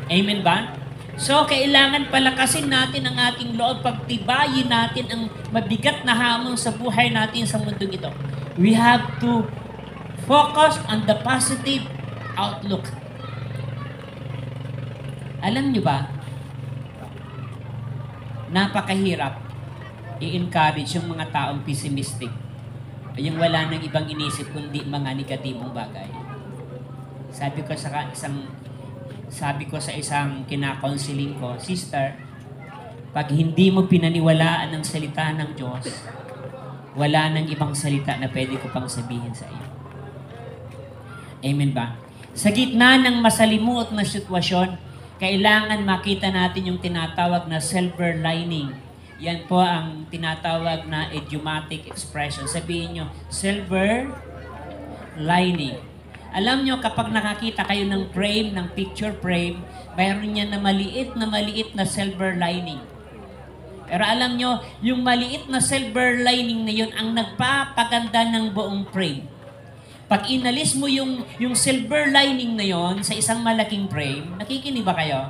Amen ba? So, kailangan palakasin natin ang ating loob, pagtibayin natin ang mabigat na hamon sa buhay natin sa mundong ito. We have to focus on the positive outlook. Alam nyo ba, napakahirap i-encourage yung mga taong pessimistic. Yung wala nang ibang inisip kundi mga negatibong bagay. Sabi ko sa isang kinakonseling ko, sister, pag hindi mo pinaniwalaan ang salita ng Diyos, wala nang ibang salita na pwede ko pang sabihin sa iyo. Amen ba? Sa gitna ng masalimuot na sitwasyon, kailangan makita natin yung tinatawag na silver lining. Yan po ang tinatawag na idiomatic expression. Sabihin nyo, silver lining. Alam nyo, kapag nakakita kayo ng frame, ng picture frame, mayroon yan na maliit na silver lining. Pero alam nyo, yung maliit na silver lining na yun ang nagpapaganda ng buong frame. Pag inalis mo yung silver lining na yon sa isang malaking frame, nakikinig ba kayo?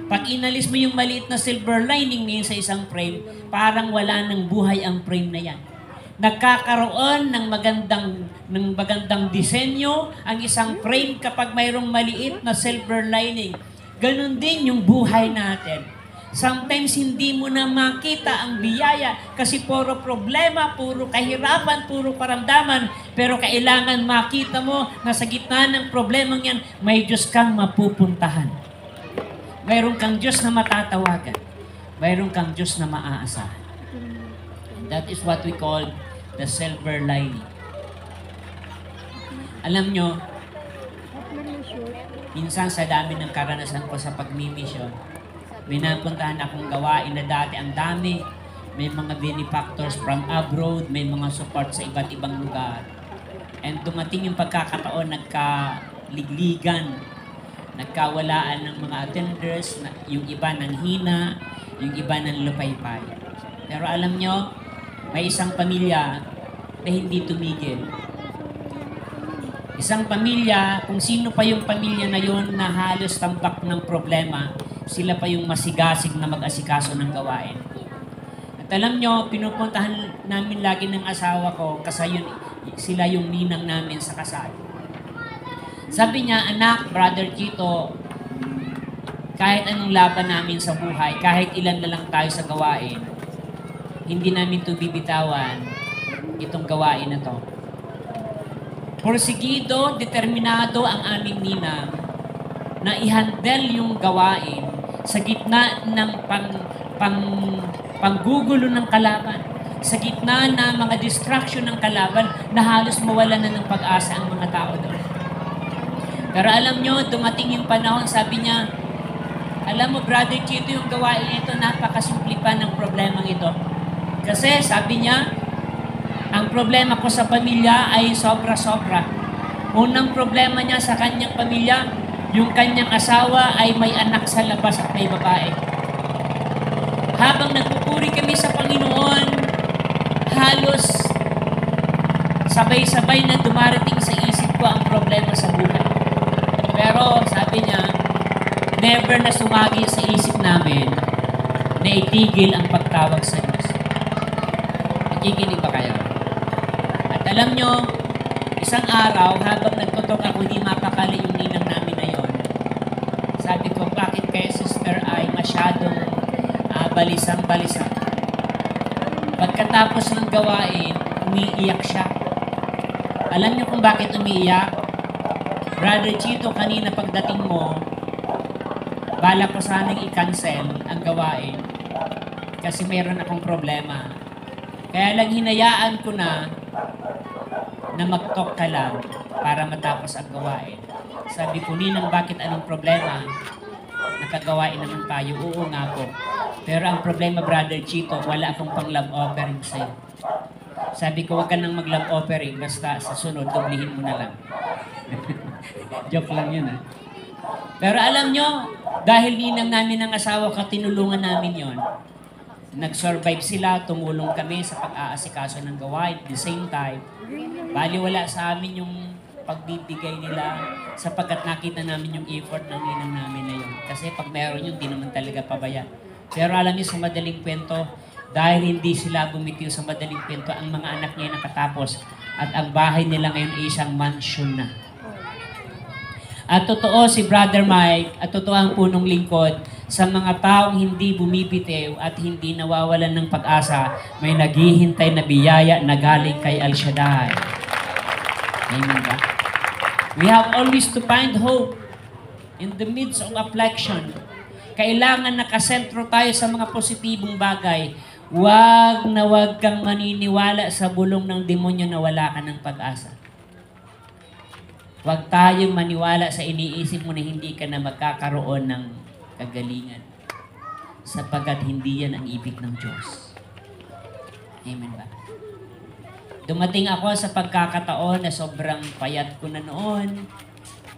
Pag inalis mo yung maliit na silver lining na yun sa isang frame, parang wala ng buhay ang frame na yan. Nagkakaroon ng magandang disenyo ang isang frame kapag mayroong maliit na silver lining. Ganon din yung buhay natin. Sometimes hindi mo na makita ang biyaya kasi puro problema, puro kahirapan, puro karamdaman. Pero kailangan makita mo na sa gitna ng problemang yan, may Diyos kang mapupuntahan. Mayroon kang Diyos na matatawagan. mayroon kang Diyos na maaasahan. And that is what we call the silver lining. Alam nyo, minsan sa dami ng karanasan ko sa pagmimisyon, may napuntahan akong gawain na dati ang dami. May mga benefactors from abroad, may mga support sa iba't ibang lugar. And dumating yung pagkakataon, nagkaligligan, nagkawalaan ng mga attenders, yung iba ng hina, yung iba ng lupaypay. Pero alam nyo, may isang pamilya na hindi tumigil. Isang pamilya, kung sino pa yung pamilya na yun na halos tambak ng problema, sila pa yung masigasig na mag-asikaso ng gawain. At alam nyo, pinupuntahan namin lagi ng asawa ko kasi sila yung ninang namin sa kasal. Sabi niya, anak, Brother Chito, kahit anong laban namin sa buhay, kahit ilan na lang tayo sa gawain, hindi namin ito bibitawan itong gawain na to. Porsigido, determinado ang aming ninang na i-handle yung gawain sa gitna ng panggugulo ng kalaban, sa gitna ng mga distraction ng kalaban na halos mawala na ng pag-asa ang mga tao doon. Pero alam nyo, dumating yung panahon, sabi niya, alam mo, Brother Chito, yung gawain ito, napakasimple pa ng problemang ito. Kasi, sabi niya, ang problema ko sa pamilya ay sobra-sobra. Unang problema niya sa kanyang pamilya, yung kanyang asawa ay may anak sa labas at may babae. Habang nagpupuri kami sa Panginoon, halos sabay-sabay na dumarating sa isip ko ang problema sa buhay. Pero sabi niya, never na sumagi sa isip namin na itigil ang pagtawag sa Diyos. Nakikinig ba kayo? At alam nyo, isang araw, habang nagtutok ako, hindi mapakali yung ninang namin na yon. Sabi ko, bakit kaya sister ay masyadong balisang-balisang? Pagkatapos ng gawain, umiiyak siya. Alam niyo kung bakit umiiyak? Brother Chito, kanina pagdating mo, bala ko sanang i-cancel ang gawain kasi meron akong problema. Kaya lang hinayaan ko na mag-talk ka lang para matapos ang gawain. Sabi ko, ninang, bakit anong problema? Nakagawain naman tayo. Oo nga po. Pero ang problema, Brother Chito, wala akong pang-love offering sa'yo. Sabi ko, wag ka nang mag-love offering, basta sa sunod, dublihin mo na lang. Joke lang yun, ha? Pero alam nyo, dahil ninang namin ang asawa ko, tinulungan namin yon. Nag-survive sila, tumulong kami sa pag-aasikaso ng gawain. At the same time, baliwala sa amin yung pagbibigay nila sapagkat nakita namin yung effort ng ninang namin na yun. Kasi pag meron yun, di naman talaga pabaya. Pero alam niyo, sa madaling kwento, dahil hindi sila bumitiw sa madaling kwento, ang mga anak niya ay nakatapos at ang bahay nila ngayon ay isang mansion na. At totoo si Brother Mike at totoo ang punong lingkod sa mga taong hindi bumibitiw at hindi nawawalan ng pag-asa, may naghihintay na biyaya na galing kay El Shaddai. Amen ba? We have always to find hope in the midst of affliction. Kailangan nakasentro tayo sa mga positibong bagay. Huwag na huwag kang maniniwala sa bulong ng demonyo na wala ka ng pag-asa. Huwag tayong maniwala sa iniisip mo na hindi ka na magkakaroon ng kagalingan. Sapagkat hindi yan ang ibig ng Diyos. Amen ba? Dumating ako sa pagkakataon na sobrang payat ko na noon.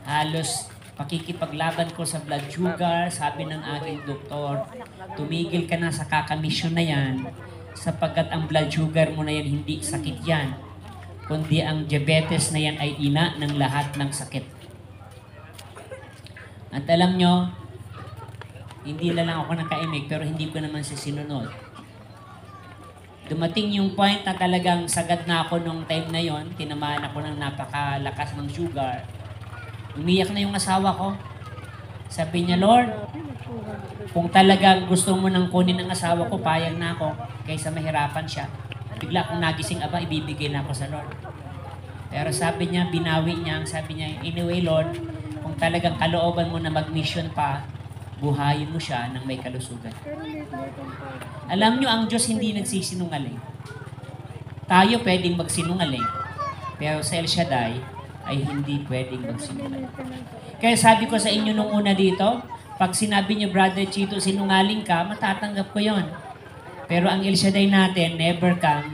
Halos pakikipaglaban ko sa blood sugar. Sabi ng aking doktor, tumigil ka na sa kakamisyon na yan sapagkat ang blood sugar mo na yan hindi sakit yan, kundi ang diabetes na yan ay ina ng lahat ng sakit. At alam nyo, hindi na lang ako nakaimik pero hindi ko naman siya sinunod. Dumating yung point na talagang sagad na ako nung time na yon, tinamaan ako ng napakalakas ng sugar. Umiyak na yung asawa ko. Sabi niya, Lord, kung talagang gusto mo nang kunin ang asawa ko, payag na ako kaysa mahirapan siya. Bigla akong nagising, aba, ibibigay na ako sa Lord. Pero sabi niya, binawi niya, sabi niya, anyway Lord, kung talagang kalooban mo na mag-mission pa, buhayin mo siya ng may kalusugan. Alam nyo, ang Diyos hindi nagsisinungaling. Tayo pwedeng magsinungaling, pero sa El Shaddai ay hindi pwedeng magsinungaling. Kaya sabi ko sa inyo nung una dito, pag sinabi niyo, Brother Chito, sinungaling ka, matatanggap ko yon. Pero ang El Shaddai natin, never kang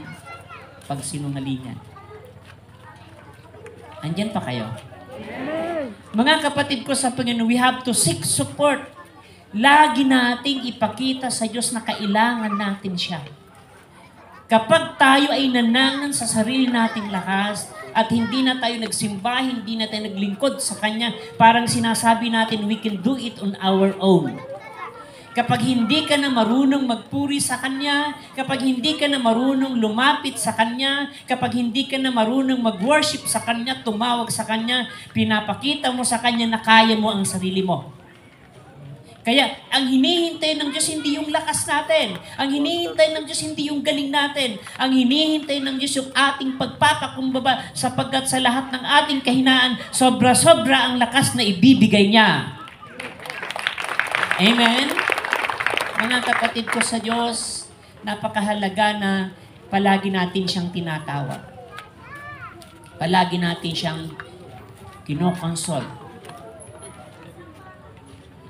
pagsinungalingan. Andyan pa kayo? Mga kapatid ko sa Panginoon, we have to seek support. Lagi nating ipakita sa Diyos na kailangan natin siya. Kapag tayo ay nanangan sa sarili nating lakas at hindi na tayo nagsimba, hindi na tayo naglingkod sa Kanya, parang sinasabi natin, we can do it on our own. Kapag hindi ka na marunong magpuri sa Kanya, kapag hindi ka na marunong lumapit sa Kanya, kapag hindi ka na marunong mag-worship sa Kanya, tumawag sa Kanya, pinapakita mo sa Kanya na kaya mo ang sarili mo. Kaya, ang hinihintay ng Diyos hindi yung lakas natin. Ang hinihintay ng Diyos hindi yung galing natin. Ang hinihintay ng Diyos yung ating pagpapakumbaba sapagkat sa lahat ng ating kahinaan, sobra-sobra ang lakas na ibibigay niya. Amen? Mga kapatid ko sa Diyos, napakahalaga na palagi natin siyang tinatawag. Palagi natin siyang kinokonsult.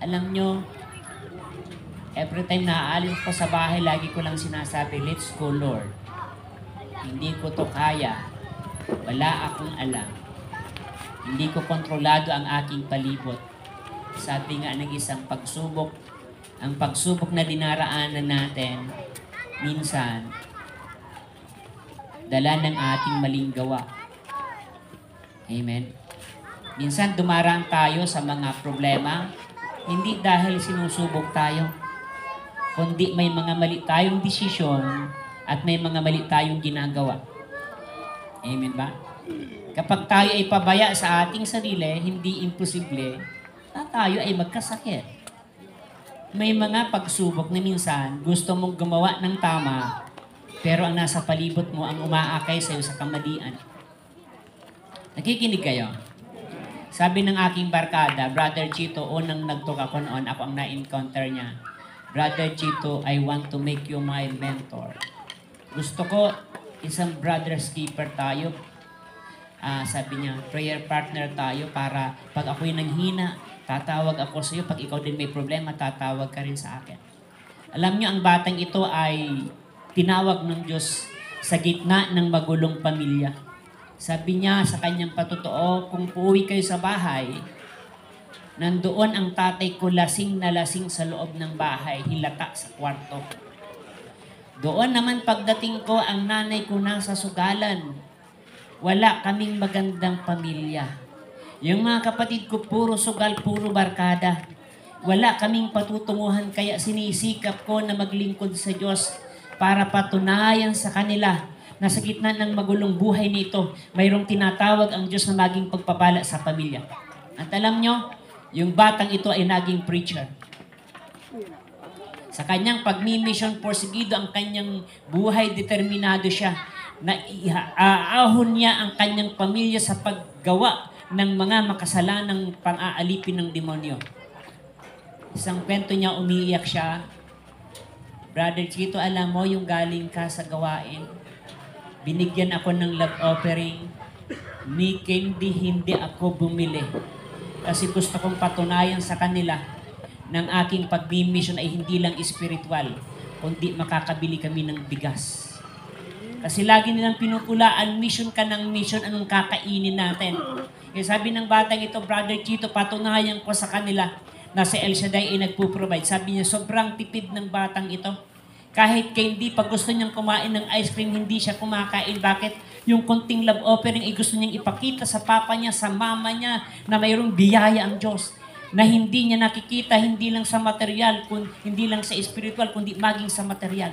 Alam nyo, every time na aalis ko sa bahay, lagi ko lang sinasabi, let's go Lord. Hindi ko to kaya. Wala akong alam. Hindi ko kontrolado ang aking palibot. Sabi nga ng isang pagsubok, ang pagsubok na dinaraanan natin, minsan, dala ng ating maling gawa. Amen? Minsan dumaraan tayo sa mga problema, hindi dahil sinusubok tayo, kundi may mga mali tayong desisyon at may mga mali tayong ginagawa. Amen ba? Kapag tayo ay pabaya sa ating sarili, hindi imposible na tayo ay magkasakit. May mga pagsubok na minsan gusto mong gumawa ng tama, pero ang nasa palibot mo ang umaakay sa iyo sa kamalian. Nakikinig kayo? Sabi ng aking barkada, Brother Chito, unang nagtok ako noon, ako ang na-encounter niya. Brother Chito, I want to make you my mentor. Gusto ko, isang brother's keeper tayo. Sabi niya, prayer partner tayo para pag ako'y nanghina, tatawag ako sa iyo. Pag ikaw din may problema, tatawag ka rin sa akin. Alam niyo, ang batang ito ay tinawag ng Diyos sa gitna ng magulong pamilya. Sabi niya sa kanyang patotoo, kung uuwi kayo sa bahay, nandoon ang tatay ko lasing na lasing sa loob ng bahay, hilata sa kwarto. Doon naman pagdating ko, ang nanay ko nasa sugalan. Wala kaming magandang pamilya. Yung mga kapatid ko, puro sugal, puro barkada. Wala kaming patutunguhan, kaya sinisikap ko na maglingkod sa Diyos para patunayan sa kanila na sa gitna ng magulong buhay nito, mayroong tinatawag ang Diyos na maging pagpapala sa pamilya. At alam nyo, yung batang ito ay naging preacher. Sa kanyang pagmi-mission porsigido, ang kanyang buhay, determinado siya na aahon niya ang kanyang pamilya sa paggawa ng mga makasalanang pang-aalipin ng demonyo. Isang kwento niya, umiiyak siya. Brother Chito, alam mo yung galing ka sa gawain, binigyan ako ng love offering, ni Candy hindi ako bumili. Kasi gusto kong patunayan sa kanila ng aking pag-mission ay hindi lang spiritual, kundi makakabili kami ng bigas. Kasi lagi nilang pinupulaan, mission ka ng mission, anong kakainin natin? Kaya sabi ng batang ito, Brother Chito, patunayan ko sa kanila na si El Shaddai ay nagpo-provide. Sabi niya, sobrang tipid ng batang ito. Kahit hindi, pag gusto niyang kumain ng ice cream, hindi siya kumakain. Bakit? Yung konting love offering ay gusto niyang ipakita sa papa niya, sa mama niya, na mayroong biyaya ang Diyos. Na hindi niya nakikita, hindi lang sa material, hindi lang sa spiritual, kundi maging sa material.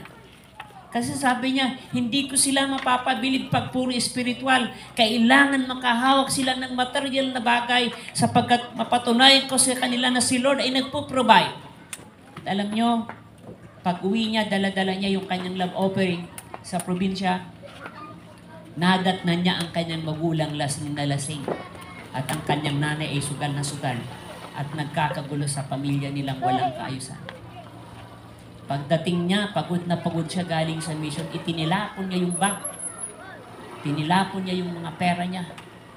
Kasi sabi niya, hindi ko sila mapapabilib pag puro spiritual. Kailangan makahawak sila ng material na bagay sapagkat mapatunayan ko sa kanila na si Lord ay nagpo-provide. At alam niyo, pag uwi niya, dala-dala niya yung kanyang love offering sa probinsya. Nadat na niya ang kanyang magulang lasing na lasing. At ang kanyang nanay ay sugal na sugal. at nagkakagulo sa pamilya nilang walang kaayusan. Pagdating niya, pagod na pagod siya galing sa mission, itinilapon niya yung bag. Tinilapon niya yung mga pera niya.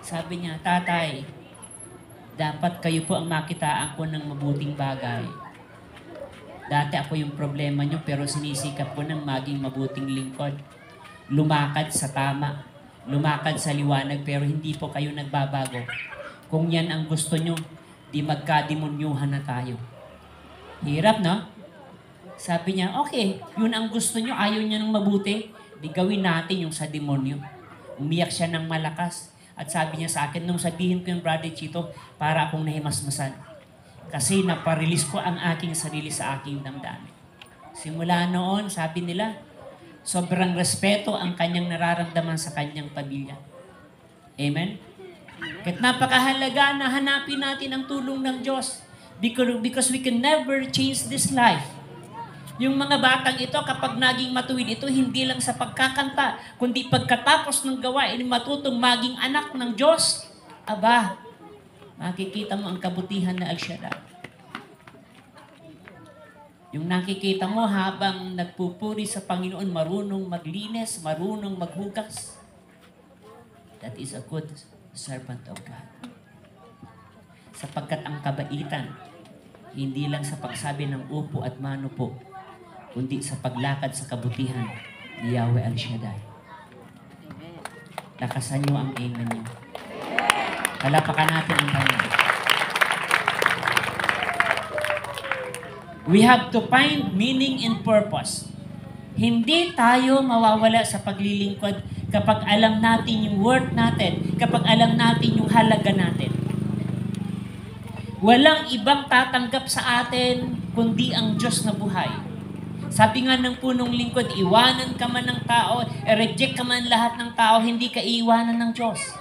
Sabi niya, tatay, dapat kayo po ang makitaan ko ng mabuting bagay. Dati ako yung problema niyo, pero sinisikap ko ng maging mabuting lingkod. Lumakad sa tama, lumakad sa liwanag, pero hindi po kayo nagbabago. Kung yan ang gusto niyo, di magkademonyuhan na tayo. Hirap, no? Sabi niya, okay, yun ang gusto niyo, ayaw niyo ng mabuti, di gawin natin yung sa demonyo. Umiyak siya ng malakas. At sabi niya sa akin, nung sabihin ko yung Brother Chito, para akong nahimasmasan. Kasi naparelease ko ang aking sarili sa aking damdamin. Simula noon, sabi nila, sobrang respeto ang kanyang nararamdaman sa kanyang pamilya. Amen? Kahit napakahalaga na hanapin natin ang tulong ng Diyos because we can never change this life. Yung mga batang ito, kapag naging matuwid ito, hindi lang sa pagkakanta, kundi pagkatapos ng gawain, matutong maging anak ng Diyos. Aba, makikita mo ang kabutihan na Al-Shaddai. Yung nakikita mo habang nagpupuri sa Panginoon, marunong maglinis, marunong maghugas. That is a good servant of God. Sapagkat ang kabaitan, hindi lang sa pagsabi ng upo at mano po, kundi sa paglakad sa kabutihan ni Yahweh Al-Shaddai. Lakasan niyo ang amen niyo. Palapakan natin ang Panginoon. We have to find meaning and purpose. Hindi tayo mawawala sa paglilingkod kapag alam natin yung worth natin, kapag alam natin yung halaga natin. Walang ibang tatanggap sa atin kundi ang Diyos na buhay. Sabi nga ng punong lingkod, iwanan ka man ng tao, reject ka man lahat ng tao, hindi ka iiwanan ng Diyos.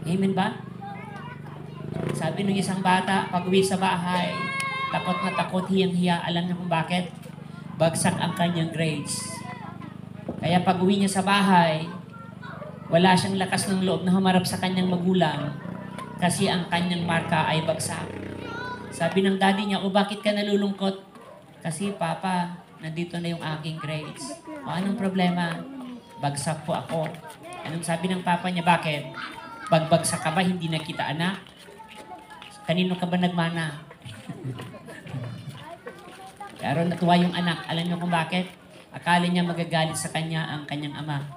Amen ba? Sabi ng isang bata, pag-uwi sa bahay, takot na takot, hiyang-hiya. Alam niyo kung bakit? Bagsak ang kanyang grades. Kaya pag-uwi niya sa bahay, wala siyang lakas ng loob na humarap sa kanyang magulang kasi ang kanyang marka ay bagsak. Sabi ng daddy niya, o bakit ka nalulungkot? Kasi, Papa, nandito na yung aking grades. O, anong problema? Bagsak po ako. Anong sabi ng Papa niya? Bakit? Bagbagsak ka ba? Hindi na kita anak? Kanino ka ba nagmana? Pero natuwa yung anak. Alam niyo kung bakit? Akala niya magagalit sa kanya ang kanyang ama.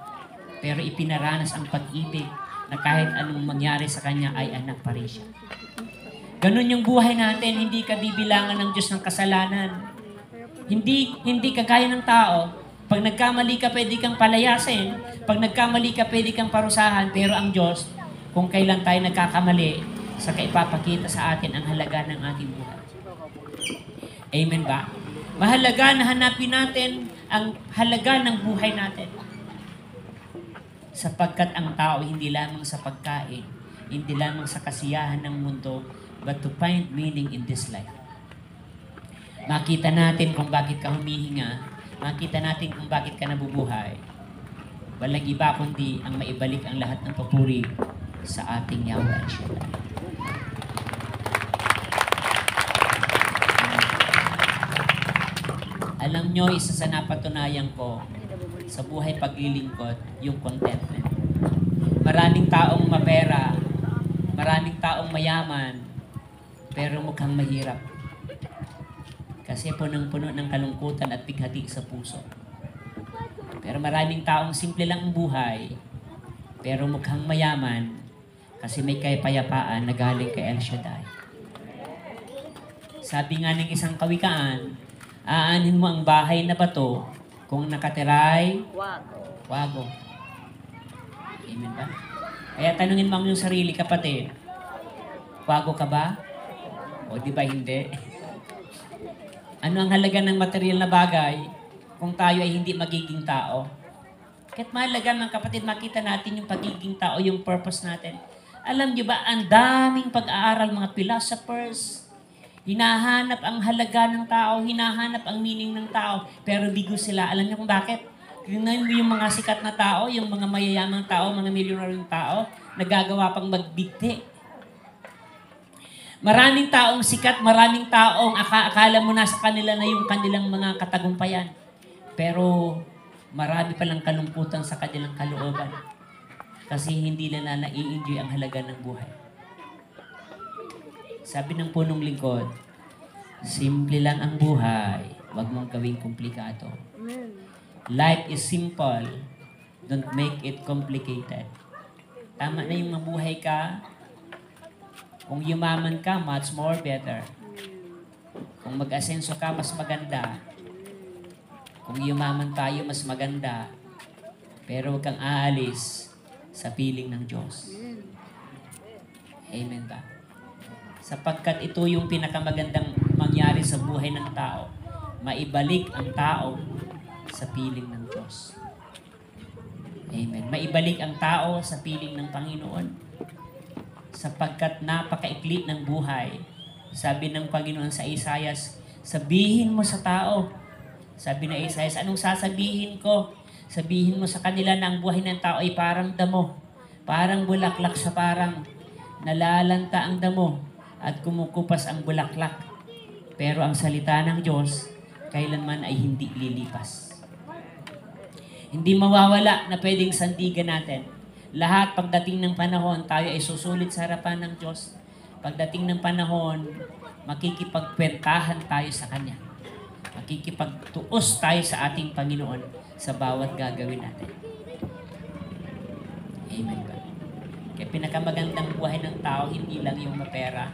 Pero ipinaranas ang pag-ibig na kahit anong mangyari sa kanya ay anak pa rin siya. Ganun yung buhay natin. Hindi ka bibilangan ng Diyos ng kasalanan. Hindi kagaya ng tao. Pag nagkamali ka, pwede kang palayasin. Pag nagkamali ka, pwede kang parusahan. Pero ang Diyos, kung kailan tayo nagkakamali, saka ipapakita sa atin ang halaga ng ating buhay. Amen ba? Mahalaga na hanapin natin ang halaga ng buhay natin. Sapagkat ang tao hindi lamang sa pagkain, hindi lamang sa kasiyahan ng mundo, but to find meaning in this life. Makita natin kung bakit ka humihinga. Makita natin kung bakit ka nabubuhay. Walang iba kundi ang maibalik ang lahat ng papuri sa ating Yahweh Al-Shaddai. Alam nyo, isa sa napatunayan ko sa buhay paglilingkod, yung contentment. Maraming taong mapera, maraming taong mayaman, pero mukhang mahirap. Kasi punong-puno ng kalungkutan at pighati sa puso. Pero maraming taong simple lang ang buhay, pero mukhang mayaman kasi may kapayapaan na galing kay El Shaddai. Sabi nga ng isang kawikaan, aanin mo ang bahay na bato kung nakatiray, wago. Amen ba? Kaya tanungin mo ang iyong sarili, kapatid, wago ka ba? O di ba hindi? Ano ang halaga ng material na bagay kung tayo ay hindi magiging tao? Kahit mahalaga mga kapatid, makita natin yung pagiging tao, yung purpose natin. Alam niyo ba, ang daming pag-aaral, mga philosophers, hinahanap ang halaga ng tao, hinahanap ang meaning ng tao, pero bigo sila. Alam niyo kung bakit? Tingnan mo yung mga sikat na tao, yung mga mayayamang tao, mga milyonaryong tao, nagagawa pang magbigti. Maraming taong sikat, maraming taong akala mo nasa kanila na yung kanilang mga katagumpayan. Pero marami palang kalungkutan sa kanilang kalooban. Kasi hindi nila nai-enjoy ang halaga ng buhay. Sabi ng punong lingkod, simple lang ang buhay, huwag mong gawing komplikado. Life is simple, don't make it complicated. Tama na yung mabuhay ka. Kung yumaman ka, much more better. Kung mag-asenso ka, mas maganda. Kung yumaman tayo, mas maganda. Pero huwag kang aalis sa piling ng Diyos. Amen ba? Sapagkat ito yung pinakamagandang mangyari sa buhay ng tao. Maibalik ang tao sa piling ng Diyos. Amen. Maibalik ang tao sa piling ng Panginoon. Sapagkat napakaikli ng buhay. Sabi ng Panginoon sa Isaias, sabihin mo sa tao. Sabi na Isaias, anong sasabihin ko? Sabihin mo sa kanila na ang buhay ng tao ay parang damo. Parang bulaklak sa parang nalalanta ang damo at kumukupas ang bulaklak. Pero ang salita ng Diyos, kailanman ay hindi lilipas. Hindi mawawala na pwedeng sandigan natin. Lahat pagdating ng panahon, tayo ay susulit sa harapan ng Diyos. Pagdating ng panahon, makikipagkwentahan tayo sa Kanya. Makikipagtuos tayo sa ating Panginoon sa bawat gagawin natin. Amen ba? Kaya pinakamagandang buhay ng tao, hindi lang yung mapera,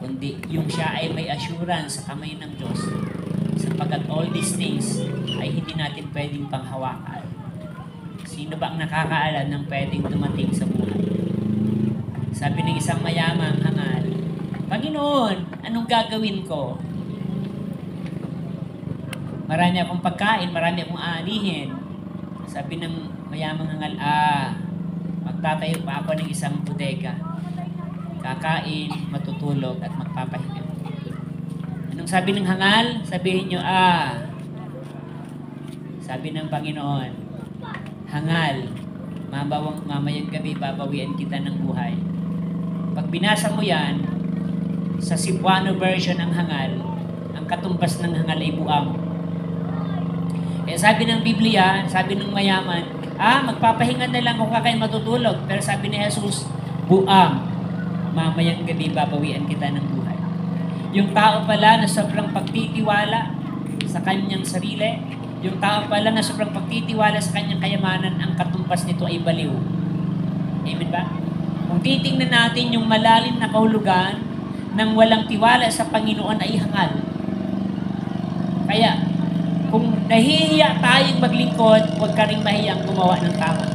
kundi yung siya ay may assurance sa kamay ng Diyos. Sapagkat all these things ay hindi natin pwedeng panghawakan. Sino ba ang nakakaalam ng pwedeng dumating sa buhay? Sabi ng isang mayamang hangal, Panginoon, anong gagawin ko? Marami akong pagkain, marami akong aanihin. Sabi ng mayamang hangal, magtatayo pa ako ng isang bodega. Kakain, matutulog, at magpapahinga. Anong sabi ng hangal? Sabihin nyo, sabi ng Panginoon, hangal, mamayang gabi babawian kita ng buhay. Pag binasa mo yan, sa Cebuano version ng hangal, ang katumbas ng hangal ay buang. Kaya sabi ng Biblia, sabi ng mayaman, magpapahinga na lang kung kakain matutulog. Pero sabi ni Jesus, buang, mamayang gabi babawian kita ng buhay. Yung tao pala na sobrang pagtitiwala sa kanyang sarili, yung tao pala na sobrang pagtitiwala sa kanyang kayamanan, ang katumbas nito ay baliw. Amen ba? Kung titingnan natin yung malalim na kahulugan ng walang tiwala sa Panginoon ay hangal. Kaya, kung nahihiya tayong maglingkod, huwag ka rin mahiyang gumawa ng tama.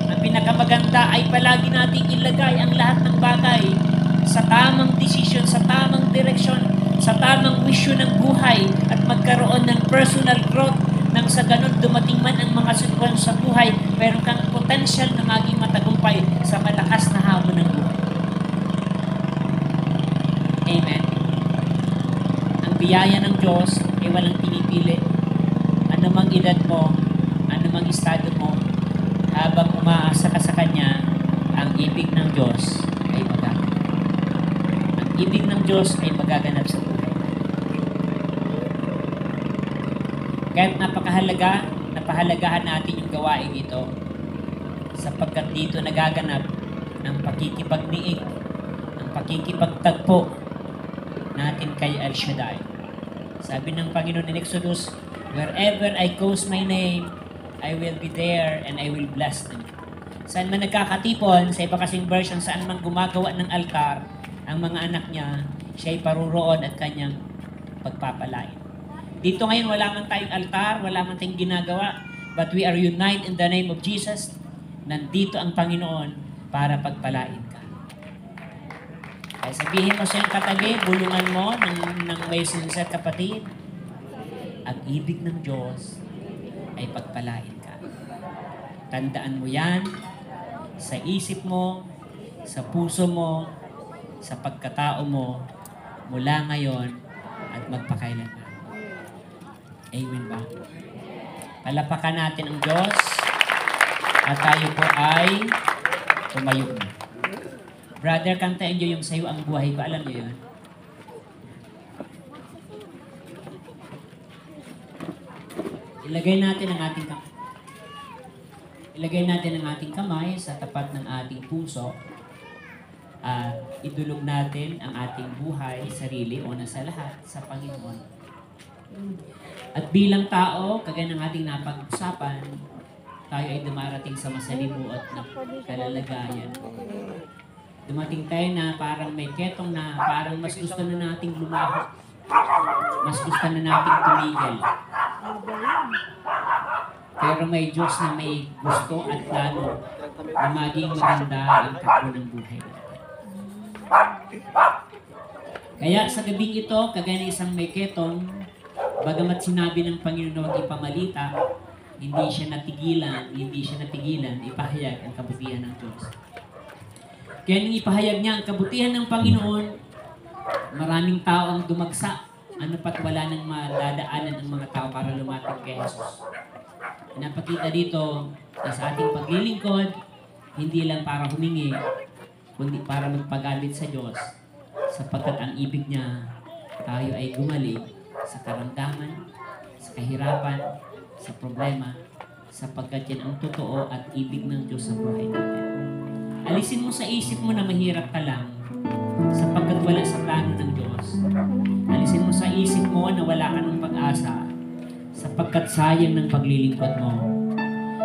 Ang pinakamaganda ay palagi nating ilagay ang lahat ng bagay sa tamang desisyon, sa tamang direksyon, sa tamang wisyon ng buhay at magkaroon ng personal growth nang sa ganun dumating man ang mga sitwasyon sa buhay, pero kang potential na maging matagumpay sa malakas na hamon ng buhay. Amen. Ang biyaya ng Diyos ay walang pinipili. Anumang edad mo, anumang estado mo, habang umaasa ka sa Kanya, ang ibig ng Diyos ay magaganap. Ang ibig ng Diyos ay magaganap sa buhay. Kahit napahalagahan natin yung gawain ito, sapagkat dito nagaganap ang pakikipagniig, ang pakikipagtagpo natin kay El Shaddai. Sabi ng Panginoon in Exodus, wherever I cause my name, I will be there and I will bless them. Saan man nagkakatipon, sa iba kasing version, saan man gumagawa ng altar, ang mga anak niya, siya'y paruroon at kanyang pagpapalain. Dito ngayon, wala man tayong altar, wala man tayong ginagawa, but we are united in the name of Jesus. Nandito ang Panginoon para pagpalain ka. Kaya sabihin mo sa iyong katabi, bulungan mo ng may sincere kapatid, ang ibig ng Diyos ay pagpalain ka. Tandaan mo yan sa isip mo, sa puso mo, sa pagkatao mo, mula ngayon at magpakailanman. Amen ba? Palapakan natin ang Diyos at tayo po ay tumayo na. Brother, kantayin nyo yung Sa'yo ang buhay ko. Alam nyo yun? Ilagay natin ang ating kamay sa tapat ng ating puso at idulog natin ang ating buhay, sarili, una sa lahat, sa Panginoon. At bilang tao, kagaya ng ating napag-usapan, tayo ay dumarating sa masalimuot na kalalagayan. Dumating tayo na parang may ketong na parang mas gusto na nating lumaho. Mas gusto na nating tumigil. Pero may Diyos na may gusto at plano na maging maganda ang takbo ng buhay natin. Kaya sa gabing ito, kagaya ng isang may ketong, bagamat sinabi ng Panginoon na huwag ipamalita, hindi siya natigilan, ipahayag ang kabutihan ng Diyos. Kaya nung ipahayag niya ang kabutihan ng Panginoon, maraming tao ang dumagsa. Ano pat wala nang madadaanan ang mga tao para lumapit kay Jesus. Napakita dito na sa ating paglilingkod, hindi lang para humingi, kundi para magpagamit sa Diyos, sapagkat ang ibig niya, tayo ay gumaling sa karamdaman, sa kahirapan, sa problema, sapagkat yan ang totoo at ibig ng Diyos sa buhay natin. Alisin mo sa isip mo na mahirap ka lang, sapagkat wala sa plano ng Diyos. Alisin mo sa isip mo na wala ka ng pag-asa, sapagkat sayang ng paglilingkod mo.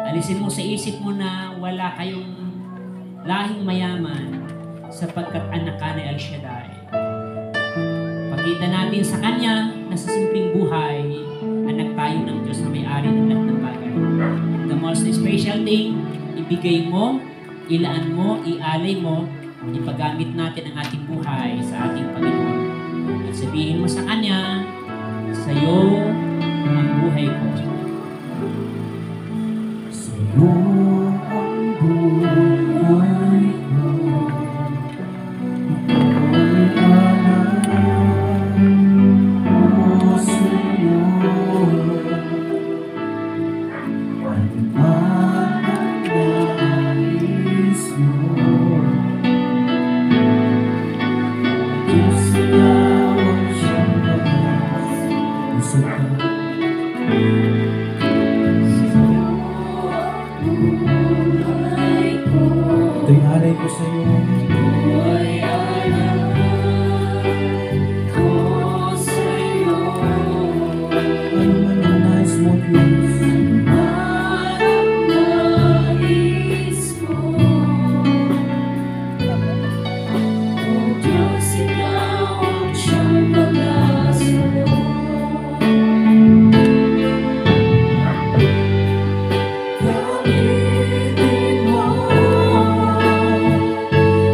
Alisin mo sa isip mo na wala kayong lahing mayaman, sapagkat anak ka ni El Shaddai. Pakita natin sa Kanya na sa simpleng buhay, anak tayo ng Diyos na may-ari ng lahat ng bagay. The most special thing, ibigay mo, ilaan mo, ialay mo, ipagamit natin ang ating buhay sa ating Panginoon. At sabihin mo sa Kanya, sa'yo ang buhay ko. Sa'yo ang buhay ko. Ikaw ang sa'yo. Ano man ang nais mo. Diyos, ikaw ang siyang lakas. Isa ka. Ito'y alay ko sa iyo. Ano man ang nais mo, Diyos. Gamitin mo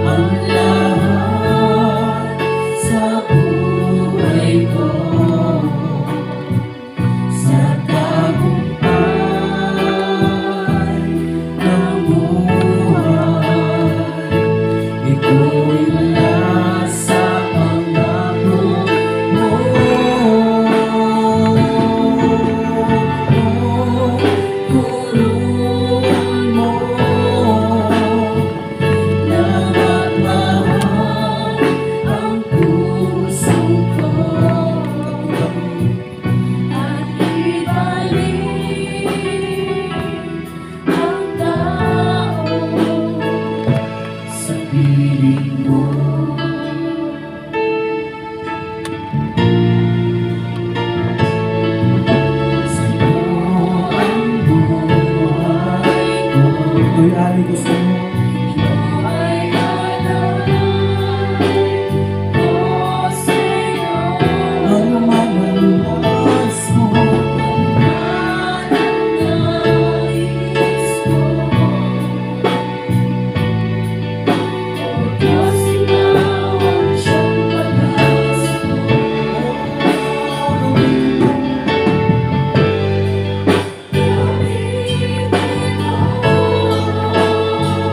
ang lahat sa buhay ko. Sa tagumpay ng buhay, ito'y nasa pangako mo. Puruan mo ng magmahal ang puso ko. At ibalik ang tao sa piling mo. Sa'yo ang buhay ko. Ito'y alay ko sa iyo. Ito'y alay ko sa'yo. Ano man ang nais mo. Diyos, ikaw ang siyang pag-asa ko. Gamitin mo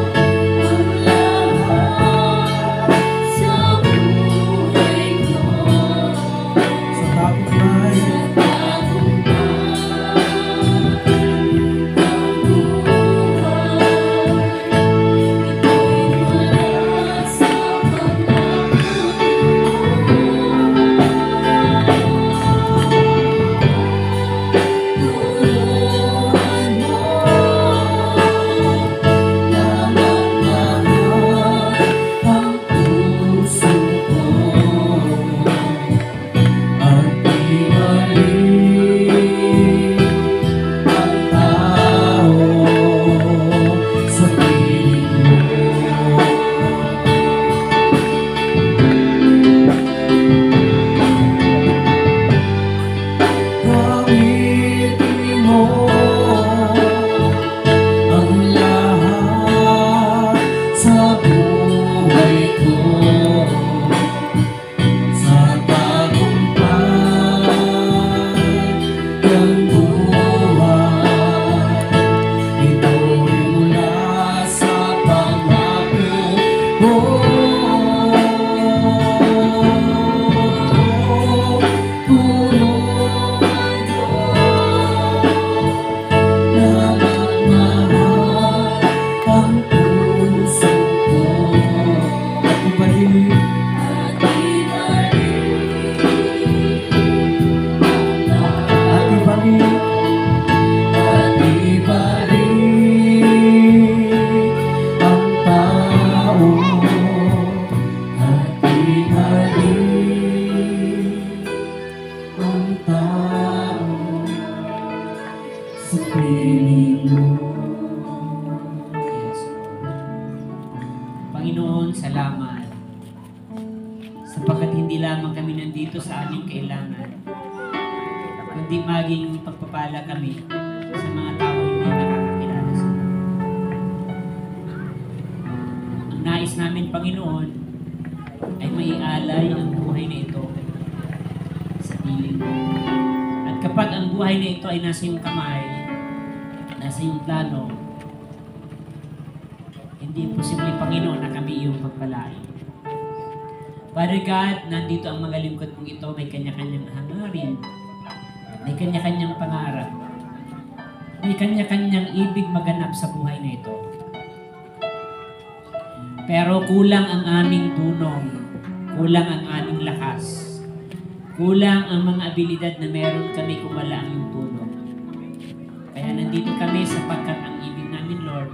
sa piling mo. Yes, Panginoon, salamat. Sapagkat hindi lamang kami nandito sa aming kailangan, kundi maging pagpapala kami sa mga tao hindi nakakakilala sa iyo. Ang nais namin, Panginoon, ay maialay ang buhay na ito sa piling mo. At kapag ang buhay na ito ay nasa iyong kamay, nasa iyong plano, hindi posible, Panginoon, na kami iyong pagpalain. Father God, nandito ang mga lingkod mong ito, may kanya-kanyang hangarin, may kanya-kanyang pangarap, may kanya-kanyang ibig maganap sa buhay na ito. Pero kulang ang aming dunong, kulang ang aming lakas, kulang ang mga abilidad na meron kami kung wala ang iyong tulong. Kaya nandito kami sapagkat ang ibig namin, Lord,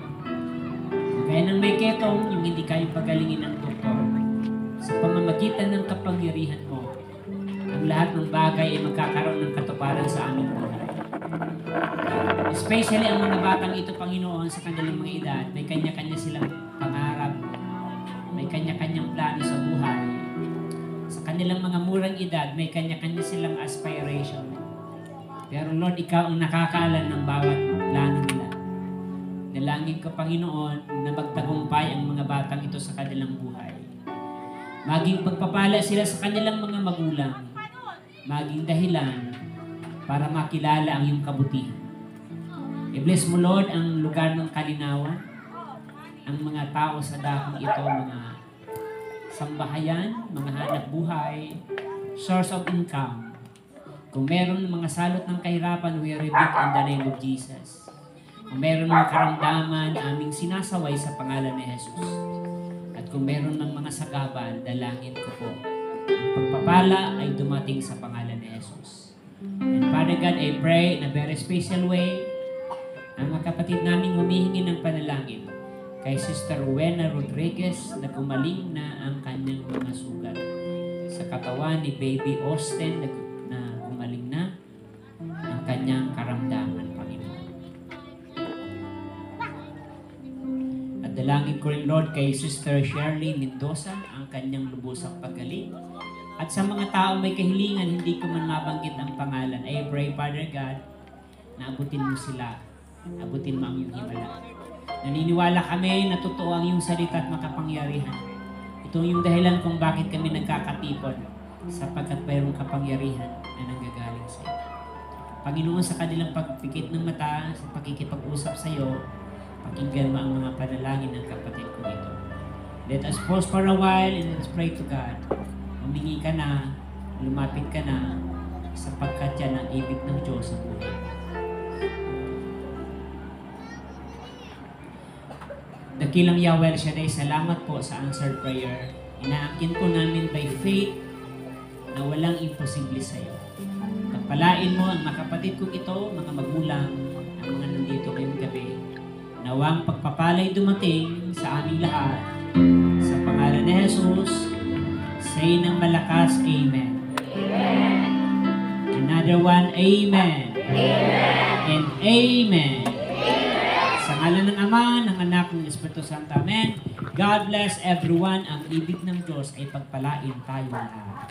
kaya nang may ketong, yung hindi kayang pagalingin ng doktor, sa pamamagitan ng kapangyarihan mo, ang lahat ng bagay ay magkakaroon ng katuparan sa aming buhay. Especially ang mga batang ito, Panginoon, sa kanilang mga edad, may kanya-kanya silang pangarap, may kanya-kanyang plano sa buhay. Sa kanilang mga murang edad, may kanya-kanya silang aspiration. Pero Lord, Ikaw ang nakakaalam ng bawat plano nila. Dalangin ko, Panginoon, na magtagumpay ang mga batang ito sa kanilang buhay. Maging pagpapala sila sa kanilang mga magulang. Maging dahilan para makilala ang iyong kabutihan. I-bless mo, Lord, ang lugar ng kalinawan, ang mga tao sa dakong ito, mga sambahayan, mga hanap buhay, source of income. Kung meron mga salot ng kahirapan, we rebuke in the name of Jesus. Kung meron mga karamdaman, aming sinasaway sa pangalan ni Jesus. At kung meron ng mga sagabal, dalangin ko po. Ang pagpapala ay dumating sa pangalan ni Jesus. And Father God, I pray in a very special way ang mga kapatid namin humihingi ng panalangin kay Sister Rowena Rodriguez na gumaling na ang kanyang mga sugat. Sa katawan ni Baby Austin na gumaling na ang kanyang karamdaman, Panginoon. At dalangin ko rin, Lord, kay Sister Shirley Mendoza ang kanyang lubusang pagaling. At sa mga tao may kahilingan, hindi ko man mabanggit ang pangalan. I pray, Father God, na abutin mo sila. Abutin mo ang iyong himala. Naniniwala kami na totoo ang iyong salita at makapangyarihan. Ito yung dahilan kung bakit kami nagkakatipon, sapagkat mayroong kapangyarihan na nanggagaling sa iyo. Panginoon, sa kanilang pagpikit ng mata, sa pakikipag-usap sa iyo, pakinggan mo ang mga panalangin ng kapatid ko dito. Let us pause for a while and let's pray to God. Humingi ka na, lumapit ka na, sapagkat yan ang ibig ng Diyos sa buhay. Dakilang Yahweh Shaddai, salamat po sa answered prayer. Inaangkin po namin by faith na walang imposible sa iyo. Pagpalain mo ang mga kapatid kong ito, mga magulang, ang mga nandito ngayong gabi. Nawang pagpapalay dumating sa aming lahat. Sa pangalan ni Jesus, say ng malakas, Amen. Amen. Another one, Amen. Amen. And Amen. Amen. Sa ngalan ng Ama, ng Anak, ng Espiritu Santo. Amen. God bless everyone. Ang ibig ng Diyos ay pagpalain tayo lahat.